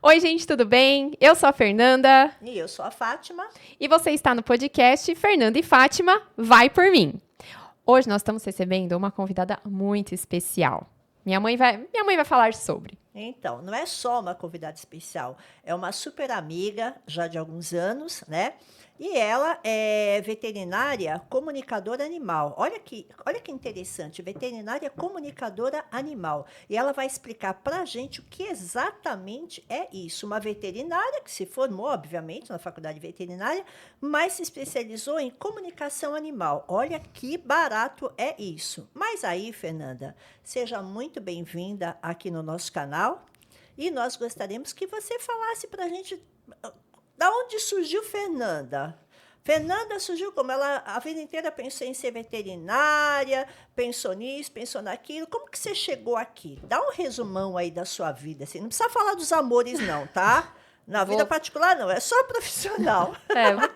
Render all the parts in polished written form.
Oi, gente, tudo bem? Eu sou a Fernanda E eu sou a Fátima. e você está no podcast Fernanda e Fátima Vai por Mim. Hoje nós estamos recebendo uma convidada muito especial. Minha mãe vai falar sobre. Então, não é só uma convidada especial, é uma super amiga já de alguns anos, né? E ela é veterinária comunicadora animal. Olha que interessante, veterinária comunicadora animal. E ela vai explicar para a gente o que exatamente é isso. Uma veterinária que se formou, obviamente, na faculdade veterinária, mas se especializou em comunicação animal. Olha que barato é isso. Mas aí, Fernanda, seja muito bem-vinda aqui no nosso canal e nós gostaríamos que você falasse para a gente da onde surgiu Fernanda. Fernanda surgiu como? Ela a vida inteira pensou em ser veterinária, pensou nisso, pensou naquilo. Como que você chegou aqui? Dá um resumão aí da sua vida. Assim. Não precisa falar dos amores, não, tá? Na vida particular, não. É só profissional.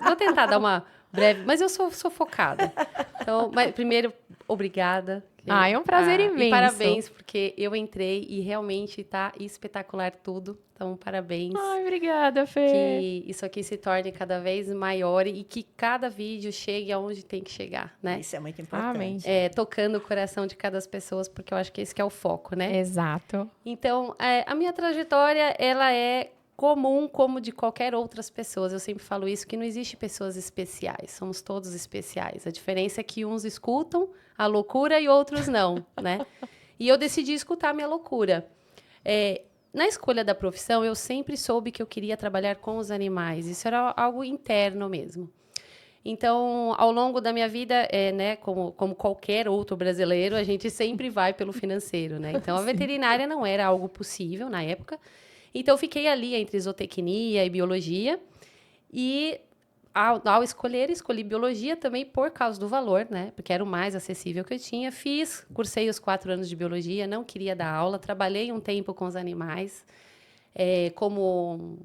Vou tentar dar uma breve, mas eu sou focada. Então, primeiro, obrigada. É um prazer imenso. E parabéns, porque eu entrei e realmente tá espetacular tudo. Então, parabéns. Ai, obrigada, Fê. Que isso aqui se torne cada vez maior e que cada vídeo chegue aonde tem que chegar, né? Isso é muito importante. Amém. Tocando o coração de cada pessoa, porque eu acho que esse que é o foco, né? Exato. Então, a minha trajetória, ela é comum como de qualquer outras pessoas. Eu sempre falo isso, que não existe pessoas especiais. Somos todos especiais. A diferença é que uns escutam a loucura e outros não, né? E eu decidi escutar a minha loucura. Na escolha da profissão, eu sempre soube que eu queria trabalhar com os animais. Isso era algo interno mesmo. Então, ao longo da minha vida, né, como qualquer outro brasileiro, a gente sempre vai pelo financeiro, né? Então, a veterinária não era algo possível na época. Então, eu fiquei ali entre zootecnia e biologia. E, ao escolhi biologia também por causa do valor, né? Porque era o mais acessível que eu tinha. Cursei os 4 anos de biologia, não queria dar aula. Trabalhei um tempo com os animais, com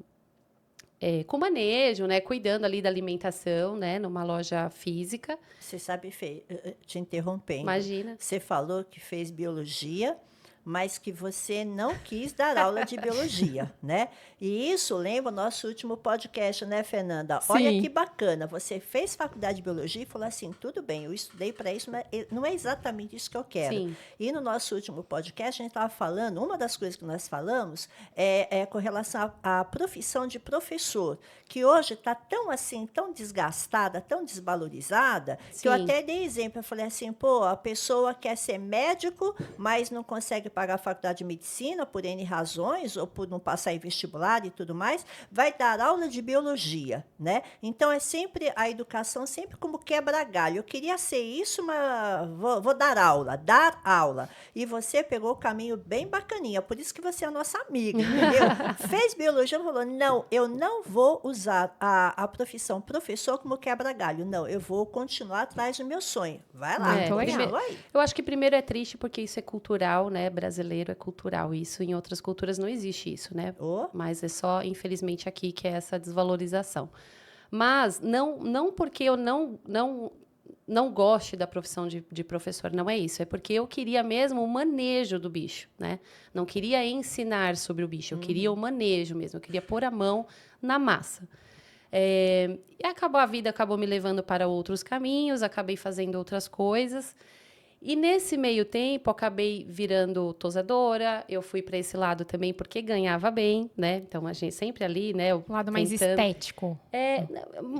manejo, né? Cuidando ali da alimentação, né? Numa loja física. Você sabe, Fê, te interrompendo. Imagina. Você falou que fez biologia, mas que você não quis dar aula de biologia, né? E isso lembra o nosso último podcast, né, Fernanda? Sim. Olha que bacana, você fez faculdade de biologia e falou assim, tudo bem, eu estudei para isso, mas não é exatamente isso que eu quero. Sim. E no nosso último podcast, a gente estava falando, uma das coisas que nós falamos é com relação à profissão de professor, que hoje está tão assim, tão desgastada, tão desvalorizada, que eu Sim. até dei exemplo, eu falei assim, pô, a pessoa quer ser médico, mas não consegue pagar a faculdade de medicina por N razões, ou por não passar em vestibular e tudo mais, vai dar aula de biologia, né? Então, é sempre a educação, sempre como quebra-galho. Eu queria ser isso, mas vou dar aula. E você pegou o caminho bem bacaninha, por isso que você é a nossa amiga, entendeu? Fez biologia, falou, não, eu não vou usar a profissão professor como quebra-galho, não, eu vou continuar atrás do meu sonho. Vai lá, Muito legal. continua aí. Eu acho que primeiro é triste porque isso é cultural, né? Brasileiro é cultural. Isso em outras culturas não existe isso, né? Oh. Mas é só, infelizmente, aqui que é essa desvalorização. Mas não porque eu não goste da profissão de professor, não é isso. É porque eu queria mesmo o manejo do bicho, né? Não queria ensinar sobre o bicho, eu queria o manejo mesmo, eu queria pôr a mão na massa. E a vida acabou me levando para outros caminhos, acabei fazendo outras coisas. E nesse meio tempo, acabei virando tosadora. Eu fui para esse lado também porque ganhava bem, né? Então, a gente sempre ali, né? Um lado mais tentando... estético.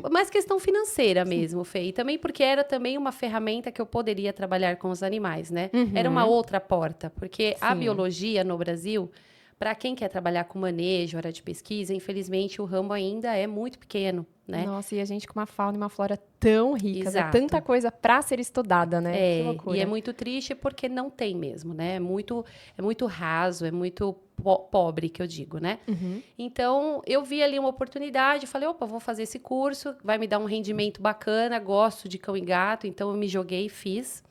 mais questão financeira mesmo, Fê. E também porque era também uma ferramenta que eu poderia trabalhar com os animais, né? Era uma outra porta. Porque a biologia no Brasil, para quem quer trabalhar com manejo, área de pesquisa, infelizmente o ramo ainda é muito pequeno, né? Nossa, e a gente com uma fauna e uma flora tão ricas, é Exato. tanta coisa para ser estudada, né? Que loucura. E é muito triste porque não tem mesmo, né? É muito raso, é muito pobre, que eu digo, né? Então, eu vi ali uma oportunidade, falei, opa, vou fazer esse curso, vai me dar um rendimento bacana, gosto de cão e gato, então eu me joguei e fiz.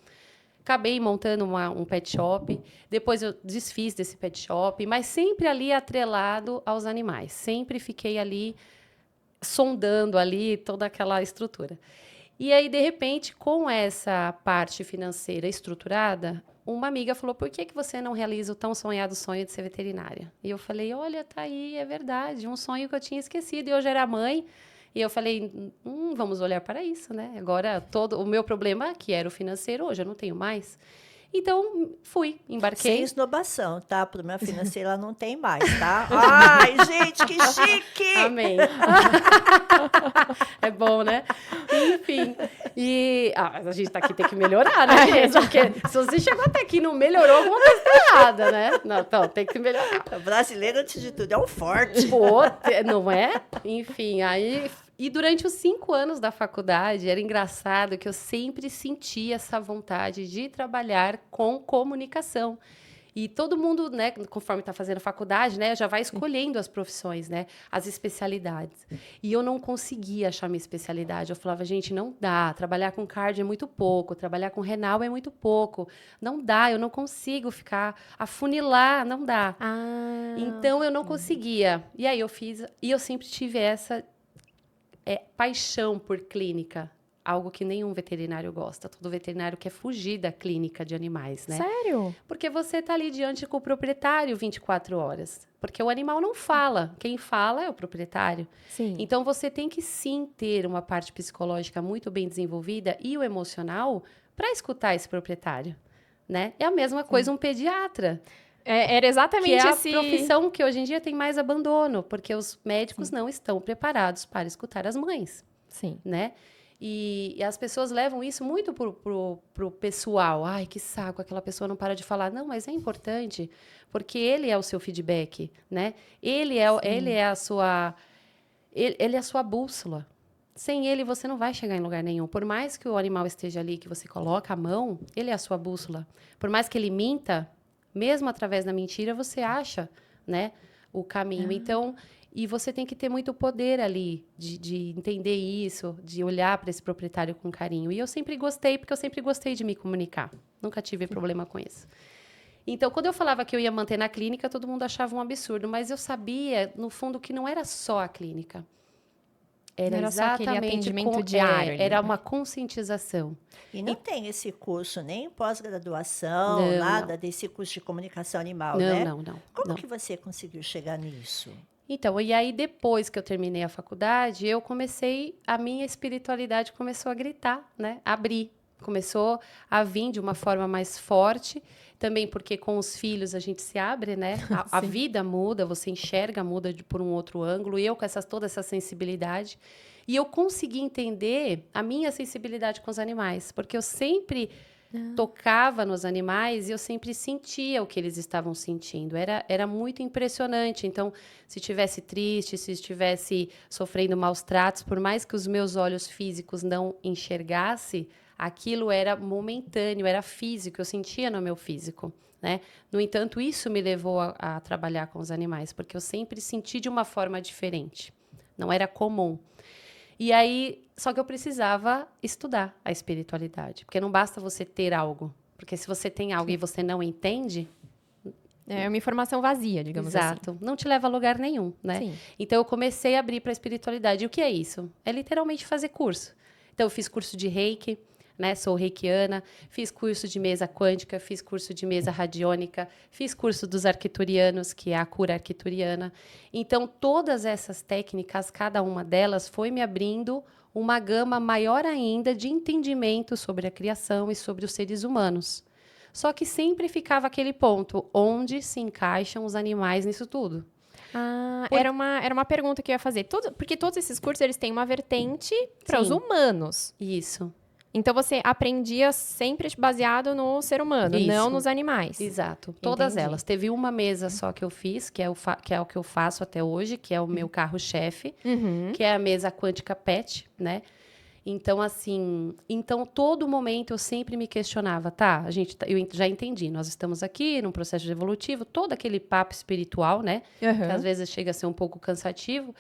Acabei montando um pet shop, depois eu desfiz desse pet shop, mas sempre ali atrelado aos animais. Sempre fiquei ali sondando ali toda aquela estrutura. E aí, de repente, com essa parte financeira estruturada, uma amiga falou, por que você não realiza o tão sonhado sonho de ser veterinária? E eu falei, olha, tá aí, é verdade, um sonho que eu tinha esquecido. E hoje era mãe. E eu falei, vamos olhar para isso, né? Agora, todo o meu problema, que era o financeiro, hoje eu não tenho mais. Então, fui, embarquei. Sem esnobação, tá? Problema financeiro ela não tem mais, tá? Ai, gente, que chique! Amém. É bom, né? Enfim. E a gente tá aqui, tem que melhorar, né, gente? Porque se você chegou até aqui e não melhorou, alguma coisa tá errada, né? Não, então, tem que melhorar. O brasileiro, antes de tudo, é um forte. Pô, não é? Enfim, aí... E durante os 5 anos da faculdade, era engraçado que eu sempre sentia essa vontade de trabalhar com comunicação. E todo mundo, né, conforme está fazendo faculdade, né, já vai escolhendo as profissões, né, as especialidades. E eu não conseguia achar minha especialidade. Eu falava, gente, não dá. Trabalhar com cardio é muito pouco. Trabalhar com renal é muito pouco. Não dá, eu não consigo ficar, afunilar, não dá. Então, eu não conseguia. E aí eu fiz, e eu sempre tive essa paixão por clínica. Algo que nenhum veterinário gosta. Todo veterinário quer fugir da clínica de animais, né? Sério? Porque você está ali diante com o proprietário 24 horas. Porque o animal não fala. Quem fala é o proprietário. Sim. Então, você tem que sim ter uma parte psicológica muito bem desenvolvida e o emocional para escutar esse proprietário, né? É a mesma coisa um pediatra. Era exatamente Que é a esse... profissão que hoje em dia tem mais abandono. Porque os médicos não estão preparados para escutar as mães, Sim. né? E as pessoas levam isso muito pro pessoal. Ai, que saco, aquela pessoa não para de falar. Não, mas é importante, porque ele é o seu feedback, né? Ele é a sua bússola. Sem ele, você não vai chegar em lugar nenhum. Por mais que o animal esteja ali, que você coloca a mão, ele é a sua bússola. Por mais que ele minta, mesmo através da mentira, você acha, né, o caminho. Então... E você tem que ter muito poder ali de entender isso, de olhar para esse proprietário com carinho. E eu sempre gostei, porque eu sempre gostei de me comunicar. Nunca tive problema com isso. Então, quando eu falava que eu ia manter na clínica, todo mundo achava um absurdo. Mas eu sabia, no fundo, que não era só a clínica. Era só aquele exatamente atendimento diário ali, era né? uma conscientização. E não tem esse curso, nem pós-graduação, Não, nada desse curso de comunicação animal, Não, né? não. Como não. que você conseguiu chegar nisso? Então, e aí depois que eu terminei a faculdade, a minha espiritualidade começou a gritar, né? Abrir, começou a vir de uma forma mais forte, também porque com os filhos a gente se abre, né? A vida muda, você enxerga, muda por um outro ângulo, e eu com toda essa sensibilidade, e eu consegui entender a minha sensibilidade com os animais, porque eu sempre tocava nos animais e eu sempre sentia o que eles estavam sentindo. Era muito impressionante. Então, se estivesse triste, se estivesse sofrendo maus tratos, por mais que os meus olhos físicos não enxergassem, aquilo era momentâneo, era físico, eu sentia no meu físico, né? No entanto, isso me levou a trabalhar com os animais, porque eu sempre senti de uma forma diferente. Não era comum. E aí, só que eu precisava estudar a espiritualidade, porque não basta você ter algo, porque se você tem algo e você não entende... É uma informação vazia, digamos assim. Exato. Não te leva a lugar nenhum, né? Sim. Então, eu comecei a abrir para a espiritualidade. E o que é isso? É literalmente fazer curso. Então, eu fiz curso de Reiki, né? Sou reikiana, fiz curso de mesa quântica, fiz curso de mesa radiônica, fiz curso dos arquiturianos, que é a cura arquituriana. Então, todas essas técnicas, cada uma delas foi me abrindo uma gama maior ainda de entendimento sobre a criação e sobre os seres humanos. Só que sempre ficava aquele ponto, onde se encaixam os animais nisso tudo? Era uma pergunta que eu ia fazer. Porque todos esses cursos, eles têm uma vertente para os humanos. Isso. Então, você aprendia sempre baseado no ser humano, Isso. não nos animais. Exato. Todas Entendi. elas. Teve uma mesa só que eu fiz, que é o que eu faço até hoje, que é o meu carro-chefe, que é a mesa quântica PET, né? Então, assim... Então, todo momento eu sempre me questionava, tá? Eu já entendi, nós estamos aqui num processo evolutivo, todo aquele papo espiritual, né? Que às vezes chega a ser um pouco cansativo.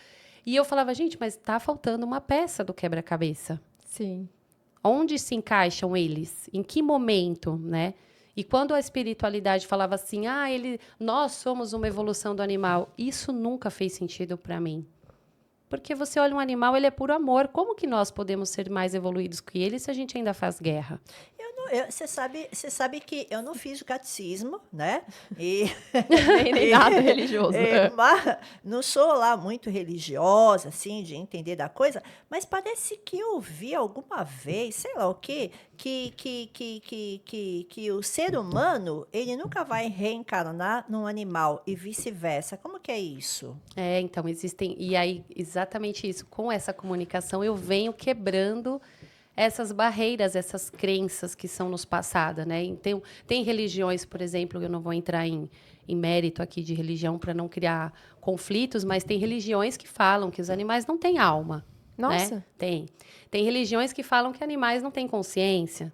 E eu falava, gente, mas tá faltando uma peça do quebra-cabeça. Sim. Onde se encaixam eles? Em que momento, né? E quando a espiritualidade falava assim, nós somos uma evolução do animal, isso nunca fez sentido para mim. Porque você olha um animal, ele é puro amor. Como que nós podemos ser mais evoluídos que ele se a gente ainda faz guerra? Você sabe que eu não fiz o catecismo, né? E, Nem nada religioso. mas não sou lá muito religiosa, assim, de entender da coisa, mas parece que eu vi alguma vez, sei lá o quê, que o ser humano, ele nunca vai reencarnar num animal e vice-versa. Como que é isso? Então existem. E aí, exatamente isso. Com essa comunicação, eu venho quebrando essas barreiras, essas crenças que são nos passadas, né? Então, tem religiões, por exemplo, eu não vou entrar em mérito aqui de religião para não criar conflitos, mas tem religiões que falam que os animais não têm alma. Nossa. Né? Tem religiões que falam que animais não têm consciência.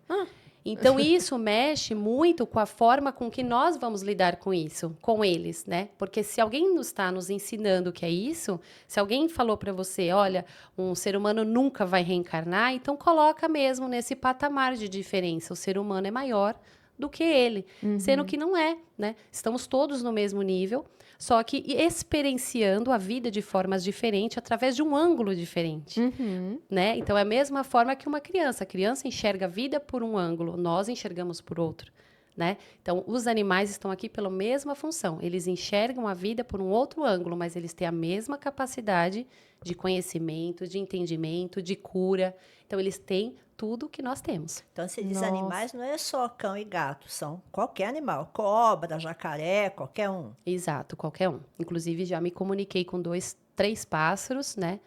Então, isso mexe muito com a forma com que nós vamos lidar com isso, com eles, né? Porque se alguém está nos ensinando o que é isso, se alguém falou para você, olha, um ser humano nunca vai reencarnar, então coloca mesmo nesse patamar de diferença. O ser humano é maior do que ele, sendo que não é, né? Estamos todos no mesmo nível, só que experienciando a vida de formas diferentes, através de um ângulo diferente, né? Então, é a mesma forma que uma criança. A criança enxerga a vida por um ângulo, nós enxergamos por outro, né? Então, os animais estão aqui pela mesma função. Eles enxergam a vida por um outro ângulo, mas eles têm a mesma capacidade de conhecimento, de entendimento, de cura. Então, eles têm tudo que nós temos. Então, se diz Nossa. animais, não é só cão e gato, são qualquer animal. Cobra, jacaré, qualquer um. Exato, qualquer um. Inclusive, já me comuniquei com 2, 3 pássaros, né?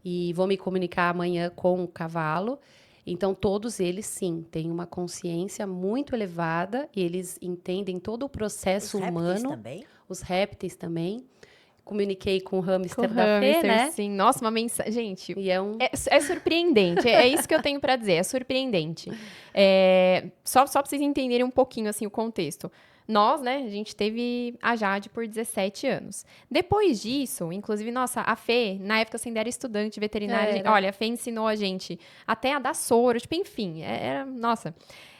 E vou me comunicar amanhã com o cavalo. Então, todos eles, sim, têm uma consciência muito elevada e eles entendem todo o processo Os répteis humano. também? Os répteis também. Comuniquei com o Com hamster o da Fê, hamster, né? sim. Nossa, uma mensagem. Gente, E é um... é surpreendente. É isso que eu tenho pra dizer. É surpreendente. Só pra vocês entenderem um pouquinho assim, o contexto. Nós, né, a gente teve a Jade por 17 anos. Depois disso, inclusive, nossa, a Fê, na época você ainda era estudante veterinária. Era. Olha, a Fê ensinou a gente até a dar soro, tipo, enfim. Nossa.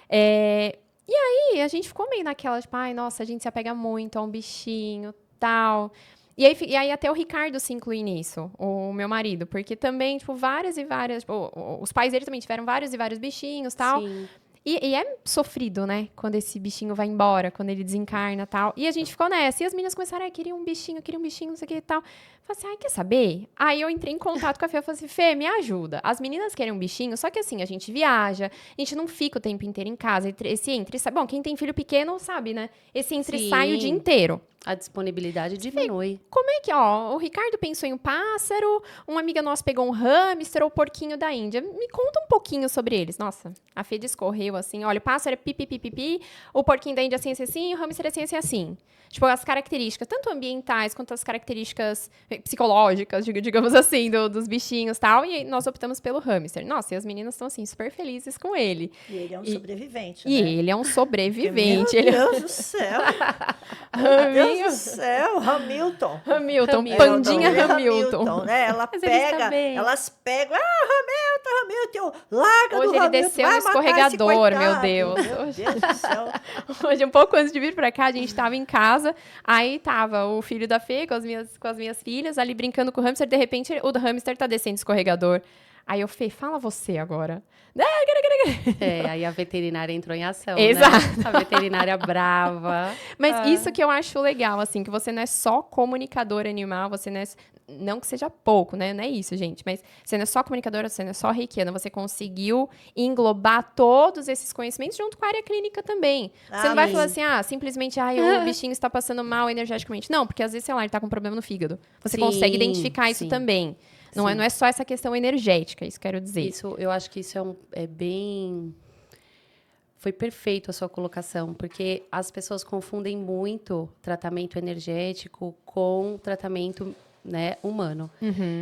E aí, a gente ficou meio naquela, tipo, ai, nossa, a gente se apega muito a um bichinho, tal. E aí até o Ricardo se inclui nisso, o meu marido, porque também, tipo, várias e várias, tipo, os pais dele também tiveram vários e vários bichinhos, tal. Sim. E é sofrido, né? Quando esse bichinho vai embora, quando ele desencarna e tal. E a gente ficou nessa. E as meninas começaram, queria um bichinho, não sei o que e tal. Eu falei assim, quer saber? Aí eu entrei em contato com a Fê, eu falei assim, Fê, me ajuda. As meninas querem um bichinho, só que assim, a gente viaja, a gente não fica o tempo inteiro em casa. Esse entra e sai. Bom, quem tem filho pequeno sabe, né? Esse entra e sai o dia Sim. inteiro. A disponibilidade diminui. Como é que, ó, o Ricardo pensou em um pássaro, uma amiga nossa pegou um hamster ou o porquinho da Índia. Me conta um pouquinho sobre eles. Nossa, a Fê discorreu assim, olha, o pássaro é pipi, o porquinho da Índia é assim, o hamster é assim. Tipo, as características, tanto ambientais quanto as características psicológicas, digamos assim, dos bichinhos e tal. E nós optamos pelo hamster. Nossa, e as meninas estão, assim, super felizes com ele. E ele é um sobrevivente, E né? ele é um Porque, sobrevivente. meu Ele Deus do céu! Meu Deus do céu! Hamilton! Hamilton, É, Pandinha Ele é Hamilton. né? Mas ele está bem. Elas pegam, Hamilton, larga Hoje do ele Hamilton, desceu no vai matar esse escorregador, meu coitado. Deus. Meu Deus do céu. Hoje, um pouco antes de vir pra cá, a gente tava em casa, aí tava o filho da Fê com as minhas filhas ali brincando com o hamster, de repente o hamster tá descendo o escorregador. Aí eu, Fê, fala você agora. Aí a veterinária entrou em ação, Exato. né? A veterinária brava. Mas isso que eu acho legal, assim, que você não é só comunicador animal, você não é... Não que seja pouco, né? Não é isso, gente. Mas você não é só comunicadora, você não é só reikiana. Você conseguiu englobar todos esses conhecimentos junto com a área clínica também. Você não vai sim. falar assim, simplesmente, o bichinho está passando mal energeticamente. Não, porque às vezes, sei lá, ele tá com problema no fígado. Você Sim, consegue identificar isso sim. também. Não Sim. é só essa questão energética, isso quero dizer. Isso, eu acho que isso é bem... Foi perfeito a sua colocação, porque as pessoas confundem muito tratamento energético com tratamento, né, humano.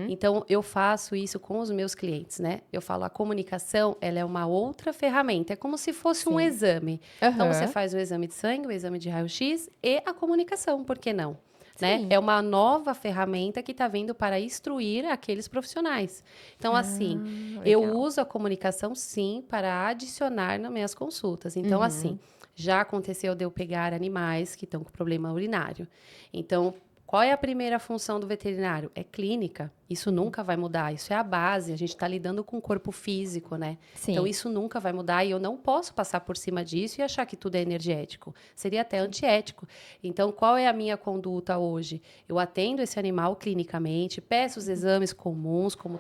Então, eu faço isso com os meus clientes, né? Eu falo, a comunicação, ela é uma outra ferramenta. É como se fosse um exame. Então, você faz o exame de sangue, o exame de raio-x e a comunicação, por que não? Né? É uma nova ferramenta que está vindo para instruir aqueles profissionais. Então, assim, eu uso a comunicação, sim, para adicionar nas minhas consultas. Então, assim, já aconteceu de eu pegar animais que estão com problema urinário. Então, Qual é a primeira função do veterinário? É clínica. Isso nunca vai mudar. Isso é a base. A gente está lidando com o corpo físico, né? Sim. Então, isso nunca vai mudar e eu não posso passar por cima disso e achar que tudo é energético. Seria até antiético. Então, qual é a minha conduta hoje? Eu atendo esse animal clinicamente, peço os exames comuns, como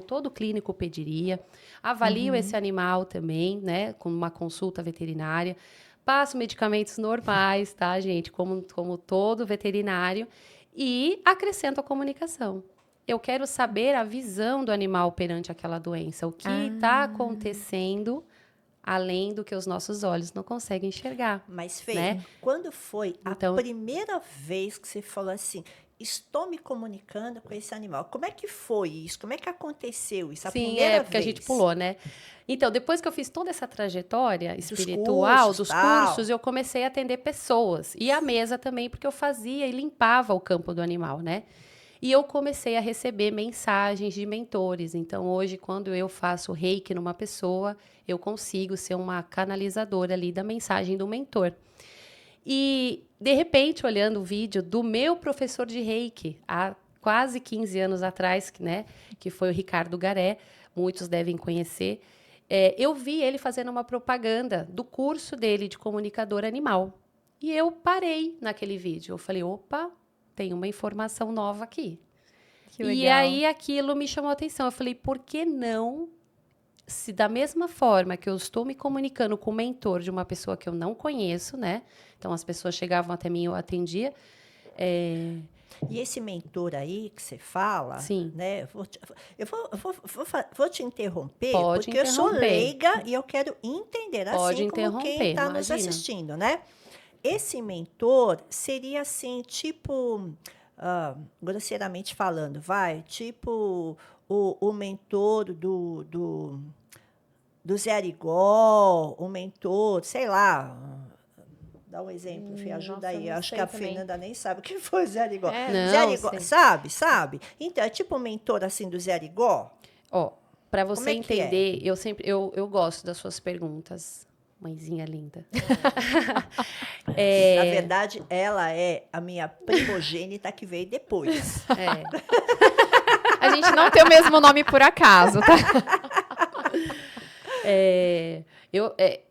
todo clínico pediria, avalio esse animal também, né? Com uma consulta veterinária. Passo medicamentos normais, tá, gente? Como todo veterinário. E acrescento a comunicação. Eu quero saber a visão do animal perante aquela doença. O que está acontecendo além do que os nossos olhos não conseguem enxergar. Mas, Fê, né? quando foi Então- a primeira vez que você falou assim, estou me comunicando com esse animal? Como é que foi isso? Como é que aconteceu isso? A Sim, primeira porque a vez? gente pulou, né? Então, depois que eu fiz toda essa trajetória espiritual, cursos, dos tal. cursos, eu comecei a atender pessoas. E a mesa também, porque eu fazia e limpava o campo do animal, né? E eu comecei a receber mensagens de mentores. Então, hoje, quando eu faço reiki numa pessoa, eu consigo ser uma canalizadora ali da mensagem do mentor. E, de repente, olhando o vídeo do meu professor de reiki, há quase 15 anos atrás, né, que foi o Ricardo Garé, muitos devem conhecer, eu vi ele fazendo uma propaganda do curso dele de comunicador animal. E eu parei naquele vídeo. Eu falei, opa, tem uma informação nova aqui. Que E legal. aí aquilo me chamou a atenção. Eu falei, por que não, se da mesma forma que eu estou me comunicando com o mentor de uma pessoa que eu não conheço, né? Então as pessoas chegavam até mim, eu atendia. E esse mentor aí que você fala, Sim. né? Vou te interromper, Pode porque eu sou interromper. leiga e eu quero entender, Pode assim como quem interromper, está nos imagina. assistindo, né? Esse mentor seria assim, tipo, grosseiramente falando, tipo o mentor do Zé Arigó, o mentor, sei lá. Dá um exemplo, Fê, ajuda Nossa, aí. não Acho sei que a também. Fernanda nem sabe o que foi Zé Arigó. É. Não, Zé Arigó, sei. sabe? Então, é tipo um mentor assim do Zé Arigó? Ó, para você é que é? entender, eu gosto das suas perguntas, mãezinha linda. Na verdade, ela é a minha primogênita que veio depois. É. A gente não tem o mesmo nome por acaso, tá?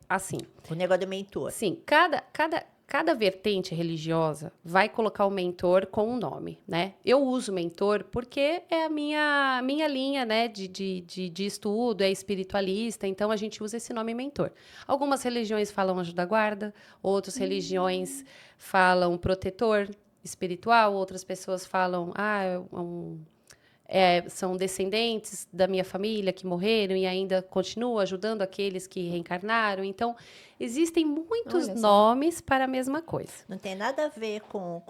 Assim, O negócio do mentor. sim, cada vertente religiosa vai colocar o mentor com um nome, né? Eu uso mentor porque é a minha linha, né, de estudo, é espiritualista, então a gente usa esse nome mentor. Algumas religiões falam anjo da guarda, outras religiões falam protetor espiritual, outras pessoas falam, são descendentes da minha família que morreram e ainda continuam ajudando aqueles que reencarnaram. Então, existem muitos Olha só. nomes para a mesma coisa. Não tem nada a ver com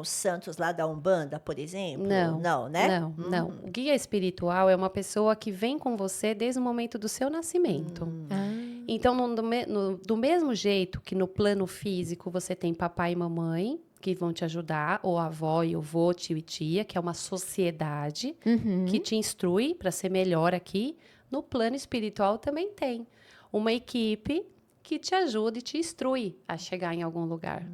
os santos lá da Umbanda, por exemplo? Não, né? Não. O guia espiritual é uma pessoa que vem com você desde o momento do seu nascimento. Então, do mesmo jeito que no plano físico você tem papai e mamãe, que vão te ajudar, ou avó e avô, tio e tia, que é uma sociedade que te instrui para ser melhor aqui. No plano espiritual também tem uma equipe que te ajuda e te instrui a chegar em algum lugar.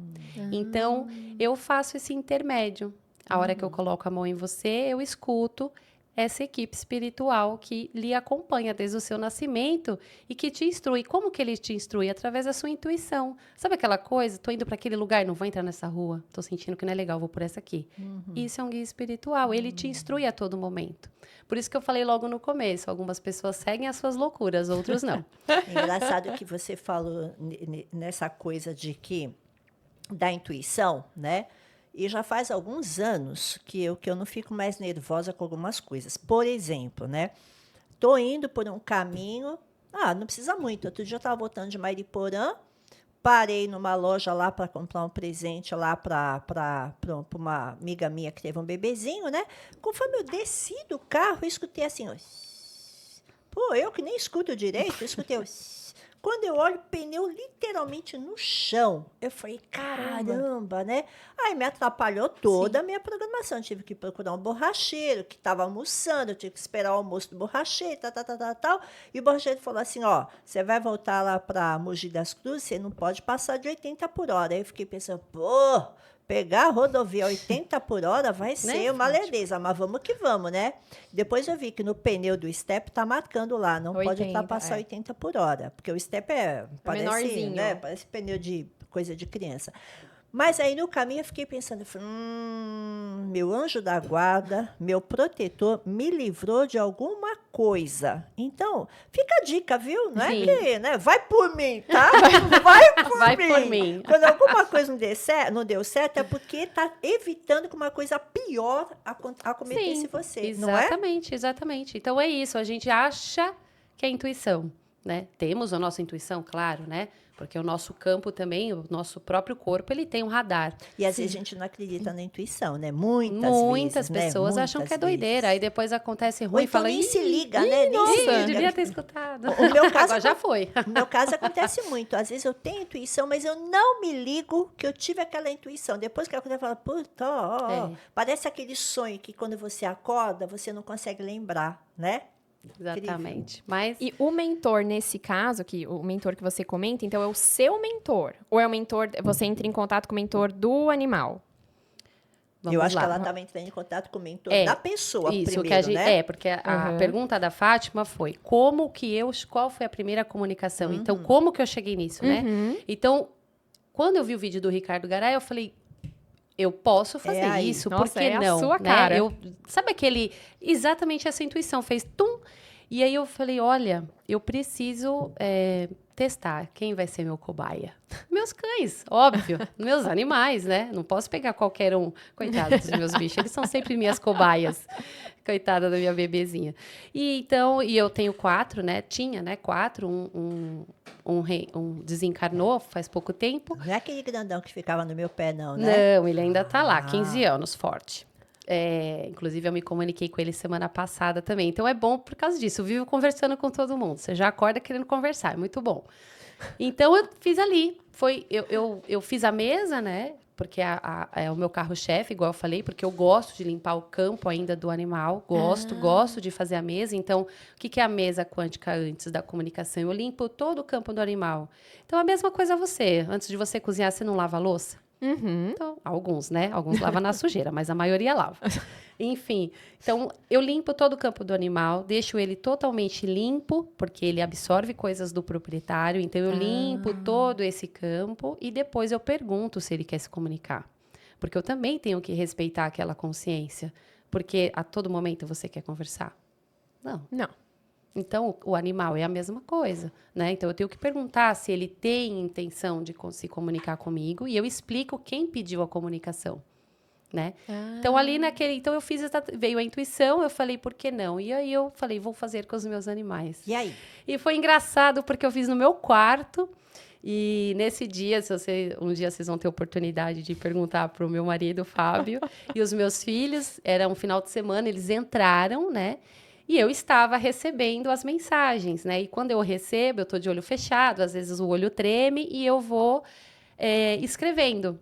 Então, eu faço esse intermédio. A hora que eu coloco a mão em você, eu escuto essa equipe espiritual que lhe acompanha desde o seu nascimento e que te instrui. Como que ele te instrui? Através da sua intuição. Sabe aquela coisa? Tô indo para aquele lugar, não vou entrar nessa rua. Tô sentindo que não é legal, vou por essa aqui. Isso é um guia espiritual. Ele te instrui a todo momento. Por isso que eu falei logo no começo. Algumas pessoas seguem as suas loucuras, outros não. É engraçado que você falou nessa coisa de que da intuição, né? E já faz alguns anos que eu não fico mais nervosa com algumas coisas. Por exemplo, né? Tô indo por um caminho. Não precisa muito. Outro dia eu estava voltando de Mariporã, parei numa loja lá para comprar um presente lá para uma amiga minha que teve um bebezinho, né? Conforme eu desci do carro, eu escutei assim, ó. Pô, eu que nem escuto direito, eu escutei. Quando eu olho, o pneu literalmente no chão. Eu falei, caramba, né? Aí me atrapalhou toda a minha programação. Eu tive que procurar um borracheiro que estava almoçando, eu tive que esperar o almoço do borracheiro, tal. E o borracheiro falou assim, ó, você vai voltar lá para Mogi das Cruzes, você não pode passar de 80 por hora. Aí eu fiquei pensando, pô, pegar a rodovia 80 por hora vai ser uma lerdeza, mas vamos que vamos, né? Depois eu vi que no pneu do step tá marcando lá, não pode 80, ultrapassar 80 por hora, porque o step parece, menorzinho. né, parece pneu de coisa de criança. Mas aí no caminho eu fiquei pensando, eu falei, meu anjo da guarda, meu protetor me livrou de alguma coisa. Então, fica a dica, viu? Não é Sim. que, né? Vai por mim, tá? Vai por Vai mim. por mim. Quando alguma coisa não deu certo, é porque está evitando que uma coisa pior acometesse Sim, você, não é? exatamente. Então é isso, a gente acha que é intuição, né? Temos a nossa intuição, claro, né? Porque o nosso campo também, o nosso próprio corpo, ele tem um radar. E às vezes a gente não acredita na intuição, né? Muitas Muitas vezes, pessoas né? acham que é Muitas doideira, vezes. aí depois acontece Ou ruim e então fala, nem se "Ih, liga, né? Nem nossa, se eu liga. devia ter escutado. O meu caso Agora já foi. No meu caso acontece muito. Às vezes eu tenho intuição, mas eu não me ligo que eu tive aquela intuição. Depois que acontece, eu falo, puta, ó. É. Parece aquele sonho que quando você acorda, você não consegue lembrar, né? Exatamente. Mas E o mentor, nesse caso, que o mentor que você comenta, então é o seu mentor? Ou é o mentor, você entra em contato com o mentor do animal? vamos Eu acho lá. que ela estava entrando em contato com o mentor É, da pessoa Isso, primeiro, que a gente, né? porque a Uhum. pergunta da Fátima foi qual foi a primeira comunicação? Uhum. Então, como que eu cheguei nisso, né? Uhum. Então, quando eu vi o vídeo do Ricardo Garay, eu falei, eu posso fazer aí. isso, Nossa, por que é a não? sua né? cara. Sabe exatamente essa intuição, fez tum, e aí eu falei, olha, eu preciso testar quem vai ser meu cobaia. Meus cães, óbvio, meus animais, né? Não posso pegar qualquer um. Coitados dos meus bichos, eles são sempre minhas cobaias. Coitada da minha bebezinha. E eu tenho 4, né? Tinha, né? 4, um desencarnou faz pouco tempo. Não é aquele grandão que ficava no meu pé, não, né? Não, ele ainda tá lá, 15 anos, forte. Inclusive, eu me comuniquei com ele semana passada também. Então, é bom por causa disso. Eu vivo conversando com todo mundo. Você já acorda querendo conversar, é muito bom. Então, eu fiz ali. Eu fiz a mesa, né? Porque é o meu carro-chefe, igual eu falei, porque eu gosto de limpar o campo ainda do animal. Gosto de fazer a mesa. Então, o que é a mesa quântica antes da comunicação? Eu limpo todo o campo do animal. Então, a mesma coisa você. Antes de você cozinhar, você não lava a louça? Uhum. Então, alguns, né? Alguns lavam na sujeira, mas a maioria lava. Enfim, então eu limpo todo o campo do animal, deixo ele totalmente limpo, porque ele absorve coisas do proprietário. Então, eu limpo todo esse campo e depois eu pergunto se ele quer se comunicar. Porque eu também tenho que respeitar aquela consciência. Porque a todo momento você quer conversar? Não. Não. Então, o animal é a mesma coisa, né? Então, eu tenho que perguntar se ele tem intenção de se comunicar comigo e eu explico quem pediu a comunicação, né? Então, ali Então, eu fiz veio a intuição, eu falei, por que não? E aí, eu falei, vou fazer com os meus animais. E aí? E foi engraçado, porque eu fiz no meu quarto e nesse dia, um dia vocês vão ter oportunidade de perguntar para o meu marido, Fábio, e os meus filhos, era um final de semana, eles entraram, né? E eu estava recebendo as mensagens, né? E quando eu recebo, eu estou de olho fechado, às vezes o olho treme e eu vou escrevendo.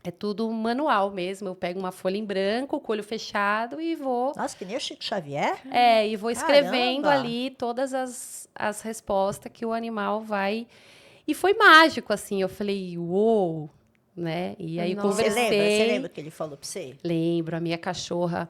É tudo manual mesmo. Eu pego uma folha em branco, com o olho fechado e vou... Nossa, que nem o Chico Xavier? E vou escrevendo Caramba! ali todas as respostas que o animal vai... E foi mágico, assim. Eu falei, uou, né? E aí Nossa. conversei... Você lembra o que ele falou pra você? Lembro, a minha cachorra,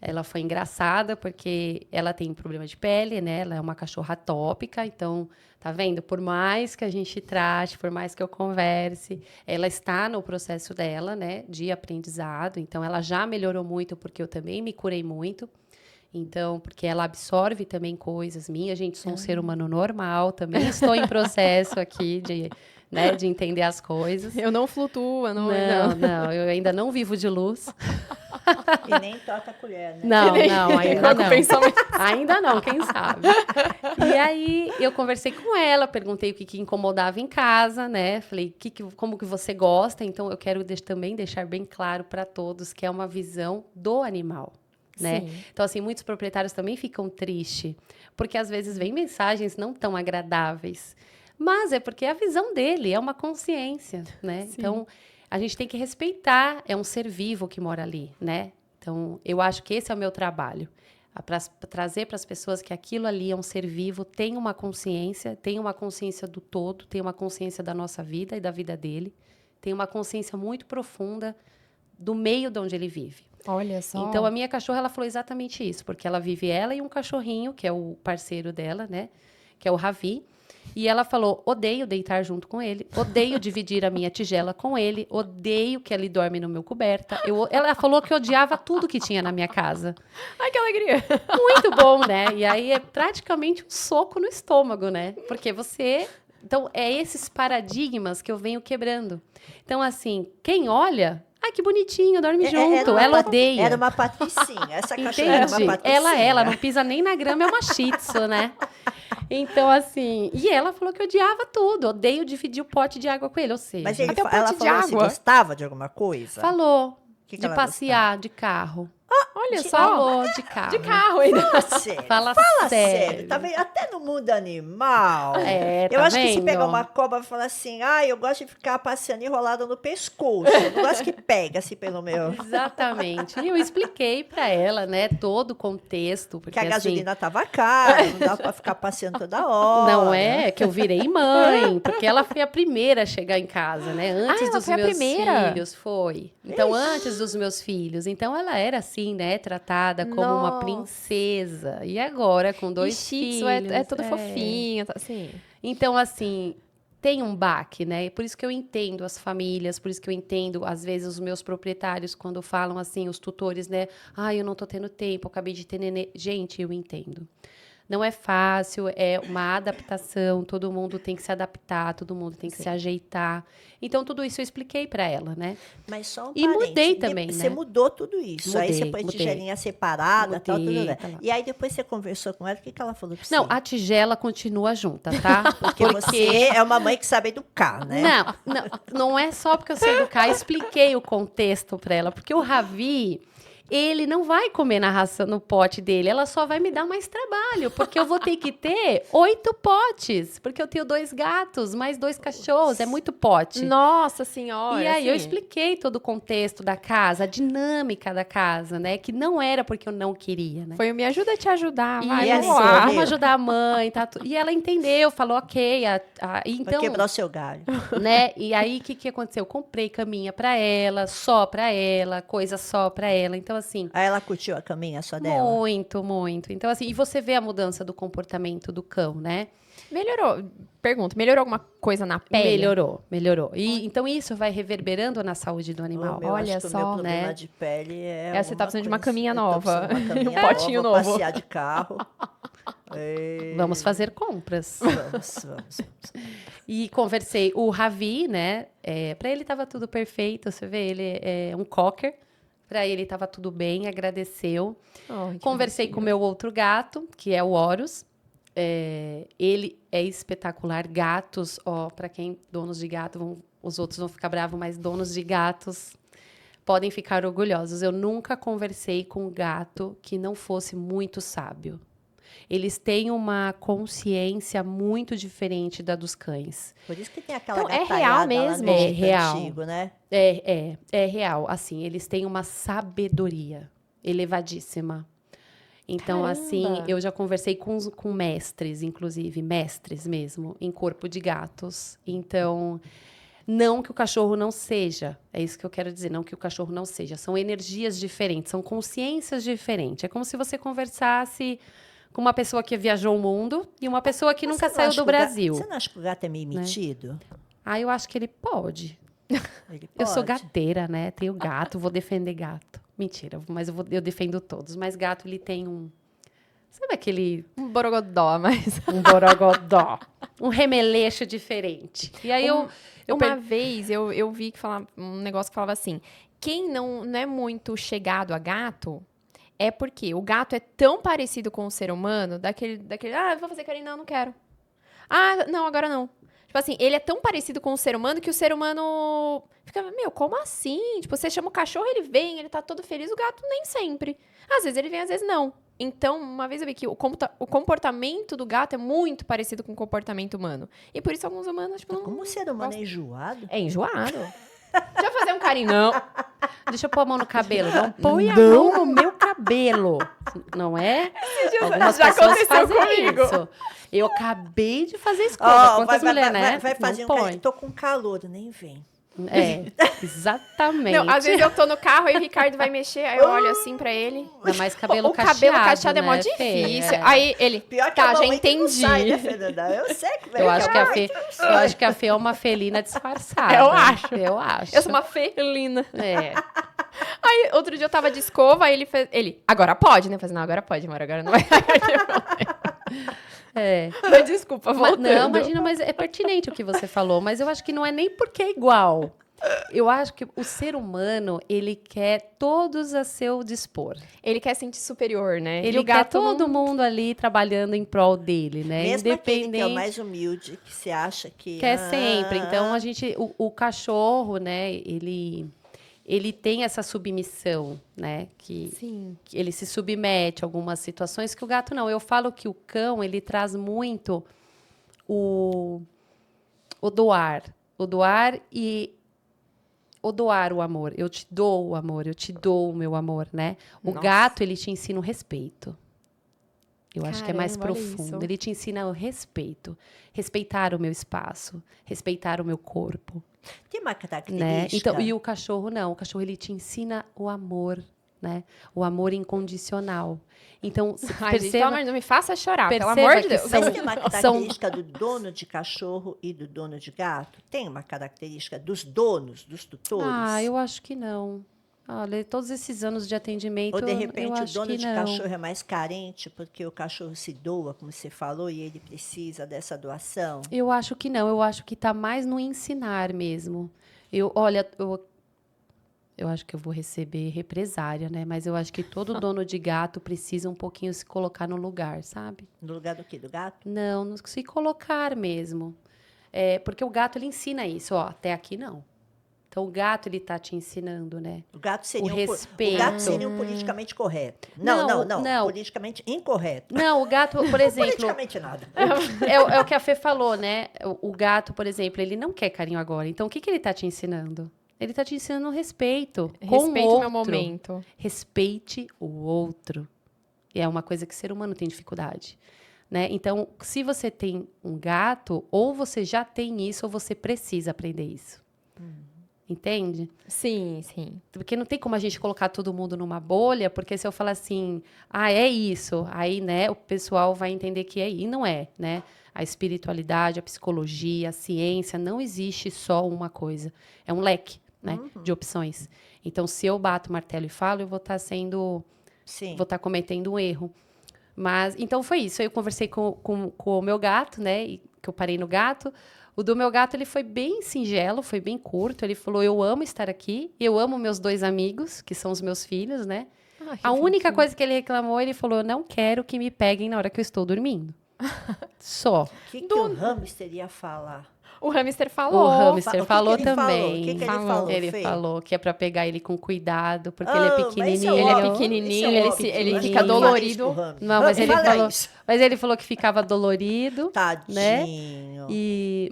ela foi engraçada porque ela tem problema de pele, né? Ela é uma cachorra atópica, então, tá vendo? Por mais que a gente trate, por mais que eu converse, ela está no processo dela, né? De aprendizado, então ela já melhorou muito porque eu também me curei muito. Então, porque ela absorve também coisas minhas, gente, sou um ser humano normal, também estou em processo aqui de entender as coisas. Eu não flutuo, não. Não, eu ainda não vivo de luz. E nem toca a colher, né? Não, ainda não. Pensamento. Ainda não, quem sabe. E aí, eu conversei com ela, perguntei o que incomodava em casa, né? Falei, como que você gosta? Então, eu quero também deixar bem claro para todos que é uma visão do animal, né? Sim. Então, assim, muitos proprietários também ficam tristes, porque às vezes vem mensagens não tão agradáveis. Mas é porque é a visão dele, é uma consciência, né? Então, a gente tem que respeitar, é um ser vivo que mora ali, né? Então, eu acho que esse é o meu trabalho. Para trazer para as pessoas que aquilo ali é um ser vivo, tem uma consciência do todo, tem uma consciência da nossa vida e da vida dele, tem uma consciência muito profunda do meio de onde ele vive. Olha só. Então, a minha cachorra, ela falou exatamente isso, porque ela vive ela e um cachorrinho, que é o parceiro dela, né? Que é o Ravi. E ela falou, odeio deitar junto com ele, odeio dividir a minha tigela com ele, odeio que ele dorme no meu coberta. Ela falou que odiava tudo que tinha na minha casa. Ai, que alegria. Muito bom, né? E aí é praticamente um soco no estômago, né? Porque você... Então, é esses paradigmas que eu venho quebrando. Então, assim, quem olha... Ai, que bonitinho, dorme junto. Ela odeia. Era uma patricinha. Essa cachorra era uma Entende? patricinha. Ela não pisa nem na grama, é uma shih tzu, né? Então, assim... E ela falou que odiava tudo. Odeio dividir o pote de água com ele, ou seja... Mas Até o ela pote de falou se água. gostava de alguma coisa? Falou Que de ela passear de carro. Olha só. Falou de carro. De carro ainda. Fala sério. Fala sério. sério. Tá vendo? Até no mundo animal. É, Eu tá acho que se vendo? pegar uma cobra e falar assim, eu gosto de ficar passeando enrolada no pescoço. Eu não gosto que pega assim pelo meu... Exatamente. E eu expliquei pra ela, né, todo o contexto. Porque, Que a assim, gasolina tava cara, não dá pra ficar passeando toda hora. não é que eu virei mãe, porque ela foi a primeira a chegar em casa, né? Antes ela dos foi a meus primeira? filhos, foi. Então, antes dos meus filhos. Então, ela era assim, né? Tratada como uma Nossa. princesa. E agora, com dois E shih filhos. tzu é todo fofinho, assim. Então, assim, tem um baque, né? Por isso que eu entendo as famílias, por isso que eu entendo, às vezes, os meus proprietários, quando falam assim, os tutores, né? Eu não tô tendo tempo, eu acabei de ter nenê. Gente, eu entendo. Não é fácil, é uma adaptação, todo mundo tem que se adaptar, todo mundo tem que se ajeitar. Então, tudo isso eu expliquei para ela, né? Mas só um E parênteses, mudei também, Você né? mudou tudo isso. Aí você Mudei, põe mudei. tigelinha separada, tal, tudo. Mudei, Né? tá lá. E aí depois você conversou com ela, o que ela falou pra você? Não, a tigela continua junta, tá? Porque você é uma mãe que sabe educar, né? Não é só porque eu sei educar, expliquei o contexto para ela, porque o Ravi, ele não vai comer na ração no pote dele, ela só vai me dar mais trabalho, porque eu vou ter que ter 8 potes, porque eu tenho 2 gatos, mais 2 cachorros, é muito pote. Nossa senhora. E aí eu assim. expliquei todo o contexto da casa, a dinâmica da casa, né? Que não era porque eu não queria, né? Foi o Me Ajuda a Te Ajudar. E Vai, é vamos assim, lá. vamos ajudar a mãe, tá? E ela entendeu, falou ok. Pra Então, quebrar o seu galho. né? E aí, o que aconteceu? Eu comprei caminha pra ela, só pra ela, coisa só pra ela. Então, assim, Aí ela curtiu a caminha só dela? muito, muito. Então, assim, e você vê a mudança do comportamento do cão, né? Melhorou. Pergunta, melhorou alguma coisa na pele? Melhorou. E então isso vai reverberando na saúde do animal. Ô, meu, Olha acho que o meu só, problema né? de pele é Você tá alguma precisando de uma coisa. caminha Eu tô nova. precisando de uma caminha Um potinho nova, novo. passear de carro. Ei, Vamos fazer compras. Vamos. E conversei, o Ravi, né? Para ele tava tudo perfeito, você vê, ele é um cocker. Para ele tava tudo bem, agradeceu. Ai, que Conversei com o meu outro gato, que é o Horus. Ele é espetacular. Gatos, ó, para quem donos de gato, os outros vão ficar bravos, mas donos de gatos podem ficar orgulhosos. Eu nunca conversei com um gato que não fosse muito sábio. Eles têm uma consciência muito diferente da dos cães. Por isso que tem aquela Então, é real gataiada lá mesmo? no É Egito real. antigo, né? É real. Assim, eles têm uma sabedoria elevadíssima. Então, Caramba. assim, eu já conversei com mestres, inclusive, mestres mesmo, em corpo de gatos. Então, não que o cachorro não seja, é isso que eu quero dizer, não que o cachorro não seja. São energias diferentes, são consciências diferentes. É como se você conversasse com uma pessoa que viajou o mundo e uma pessoa que nunca Você não saiu acha do que o gato- Brasil. Você não acha que o gato é meio metido? Eu acho que ele pode. Ele Eu sou pode? gateira, né? Tenho gato, vou defender gato. Mentira, mas eu defendo todos. Mas gato, ele tem um... Sabe aquele... Um borogodó, mas... Um borogodó. Um remeleixo diferente. E aí Uma vez eu vi que falava, um negócio que falava assim: quem não é muito chegado a gato é porque o gato é tão parecido com o ser humano, daquele vou fazer carinho, não quero. Não, agora não. Tipo assim, ele é tão parecido com o ser humano que o ser humano fica, como assim? Tipo, você chama o cachorro, ele vem, ele tá todo feliz, o gato nem sempre. Às vezes ele vem, às vezes não. Então, uma vez eu vi que o comportamento do gato é muito parecido com o comportamento humano. E por isso alguns humanos, tipo, não... Como o ser humano gostam. é enjoado? É enjoado. Deixa eu fazer um carinho, não. Deixa eu pôr a mão no cabelo. Não põe a mão no meu cabelo. Não é? Algumas já pessoas aconteceu fazem comigo. isso. Eu acabei de fazer escova. Quantas mulheres, né? Vai fazer não um põe. carinho. Tô com calor, nem vem. É, exatamente. Não, às vezes eu tô no carro e o Ricardo vai mexer, aí eu olho assim pra ele. Ainda mais cabelo O cacheado, cabelo cacheado é mó né, Fê? difícil. É. Aí ele, Pior que a tá, já mamãe que não entendi. sai, né, Fernanda? Eu sei que Eu acho que a Fê é uma felina disfarçada. Eu acho. Eu acho. Eu sou uma felina. É. Aí, outro dia eu tava de escova, aí ele, agora pode, né? Eu falei, não, agora pode, amor, agora não vai. É. Mas desculpa, voltando. Não, imagina, mas é pertinente o que você falou. Mas eu acho que não é nem porque é igual. Eu acho que o ser humano, ele quer todos a seu dispor. Ele quer sentir superior, né? Ele e o quer gato todo não... mundo ali trabalhando em prol dele, né? Mesmo aquele que é o Independente. mais humilde, que você acha que... Quer sempre. Então, a gente... O cachorro, né? Ele tem essa submissão, né? Sim. Que ele se submete a algumas situações que o gato não. Eu falo que o cão, ele traz muito o doar. O doar e... O doar o amor. Eu te dou o amor, eu te dou o meu amor, né? O Nossa. gato, ele te ensina o respeito. Eu acho que é mais Caramba, olha profundo. isso. Ele te ensina o respeito. Respeitar o meu espaço. Respeitar o meu corpo. Tem uma Né? característica... Então, e o cachorro não. O cachorro, ele te ensina o amor, né? O amor incondicional. Então, Ai, gente, pelo amor de Deus, não me faça chorar, pelo perceba amor de que Deus. são- Mas tem uma característica do dono de cachorro e do dono de gato? Tem uma característica dos donos, dos tutores? Ah, eu acho que não. Olha, todos esses anos de atendimento, Ou, de eu repente, o acho dono que de não. cachorro é mais carente porque o cachorro se doa, como você falou, e ele precisa dessa doação? Eu acho que não. Eu acho que está mais no ensinar mesmo. Olha, eu acho que eu vou receber represária, né? Mas eu acho que todo dono de gato precisa um pouquinho se colocar no lugar, sabe? No lugar do quê? Do gato? Não, se colocar mesmo. É, porque o gato, ele ensina isso. Ó, até aqui não. Então, o gato, ele tá te ensinando, né? O gato seria, o respeito. gato seria um politicamente correto. Não, Não. não. Politicamente incorreto. Não, o gato, por exemplo... Politicamente nada. É o que a Fê falou, né? O gato, por exemplo, ele não quer carinho agora. Então, o que ele tá te ensinando? Ele tá te ensinando respeito. Com o Respeito o meu outro. momento. Respeite o outro. E é uma coisa que o ser humano tem dificuldade. Né? Então, se você tem um gato, ou você já tem isso, ou você precisa aprender isso. Entende? Sim, sim. Porque não tem como a gente colocar todo mundo numa bolha, porque se eu falar assim, é isso, aí, né, o pessoal vai entender que é, e não é, né? A espiritualidade, a psicologia, a ciência, não existe só uma coisa. É um leque, né, de opções. Então, se eu bato o martelo e falo, eu vou estar Sim. vou estar cometendo um erro. Mas, então foi isso. Eu conversei com o meu gato, né, e que eu parei no gato. O do meu gato, ele foi bem singelo, foi bem curto. Ele falou, eu amo estar aqui, eu amo meus 2 amigos, que são os meus filhos, né? Ai, A única coisa que ele reclamou, ele falou, não quero que me peguem na hora que eu estou dormindo. Só. O que o hamster ia falar? O hamster O falou. hamster O que falou que ele falou? também. O que que ele Falou. falou, Ele Fê? falou que é pra pegar ele com cuidado, porque Ah, ele é mas isso pequenininho. Ele é óbvio, pequenininho, isso ele óbvio. ele Acho fica que eu falei isso dolorido. pro hamster. Não, mas ele Fala falou, isso. mas ele falou que ficava dolorido. Tadinho.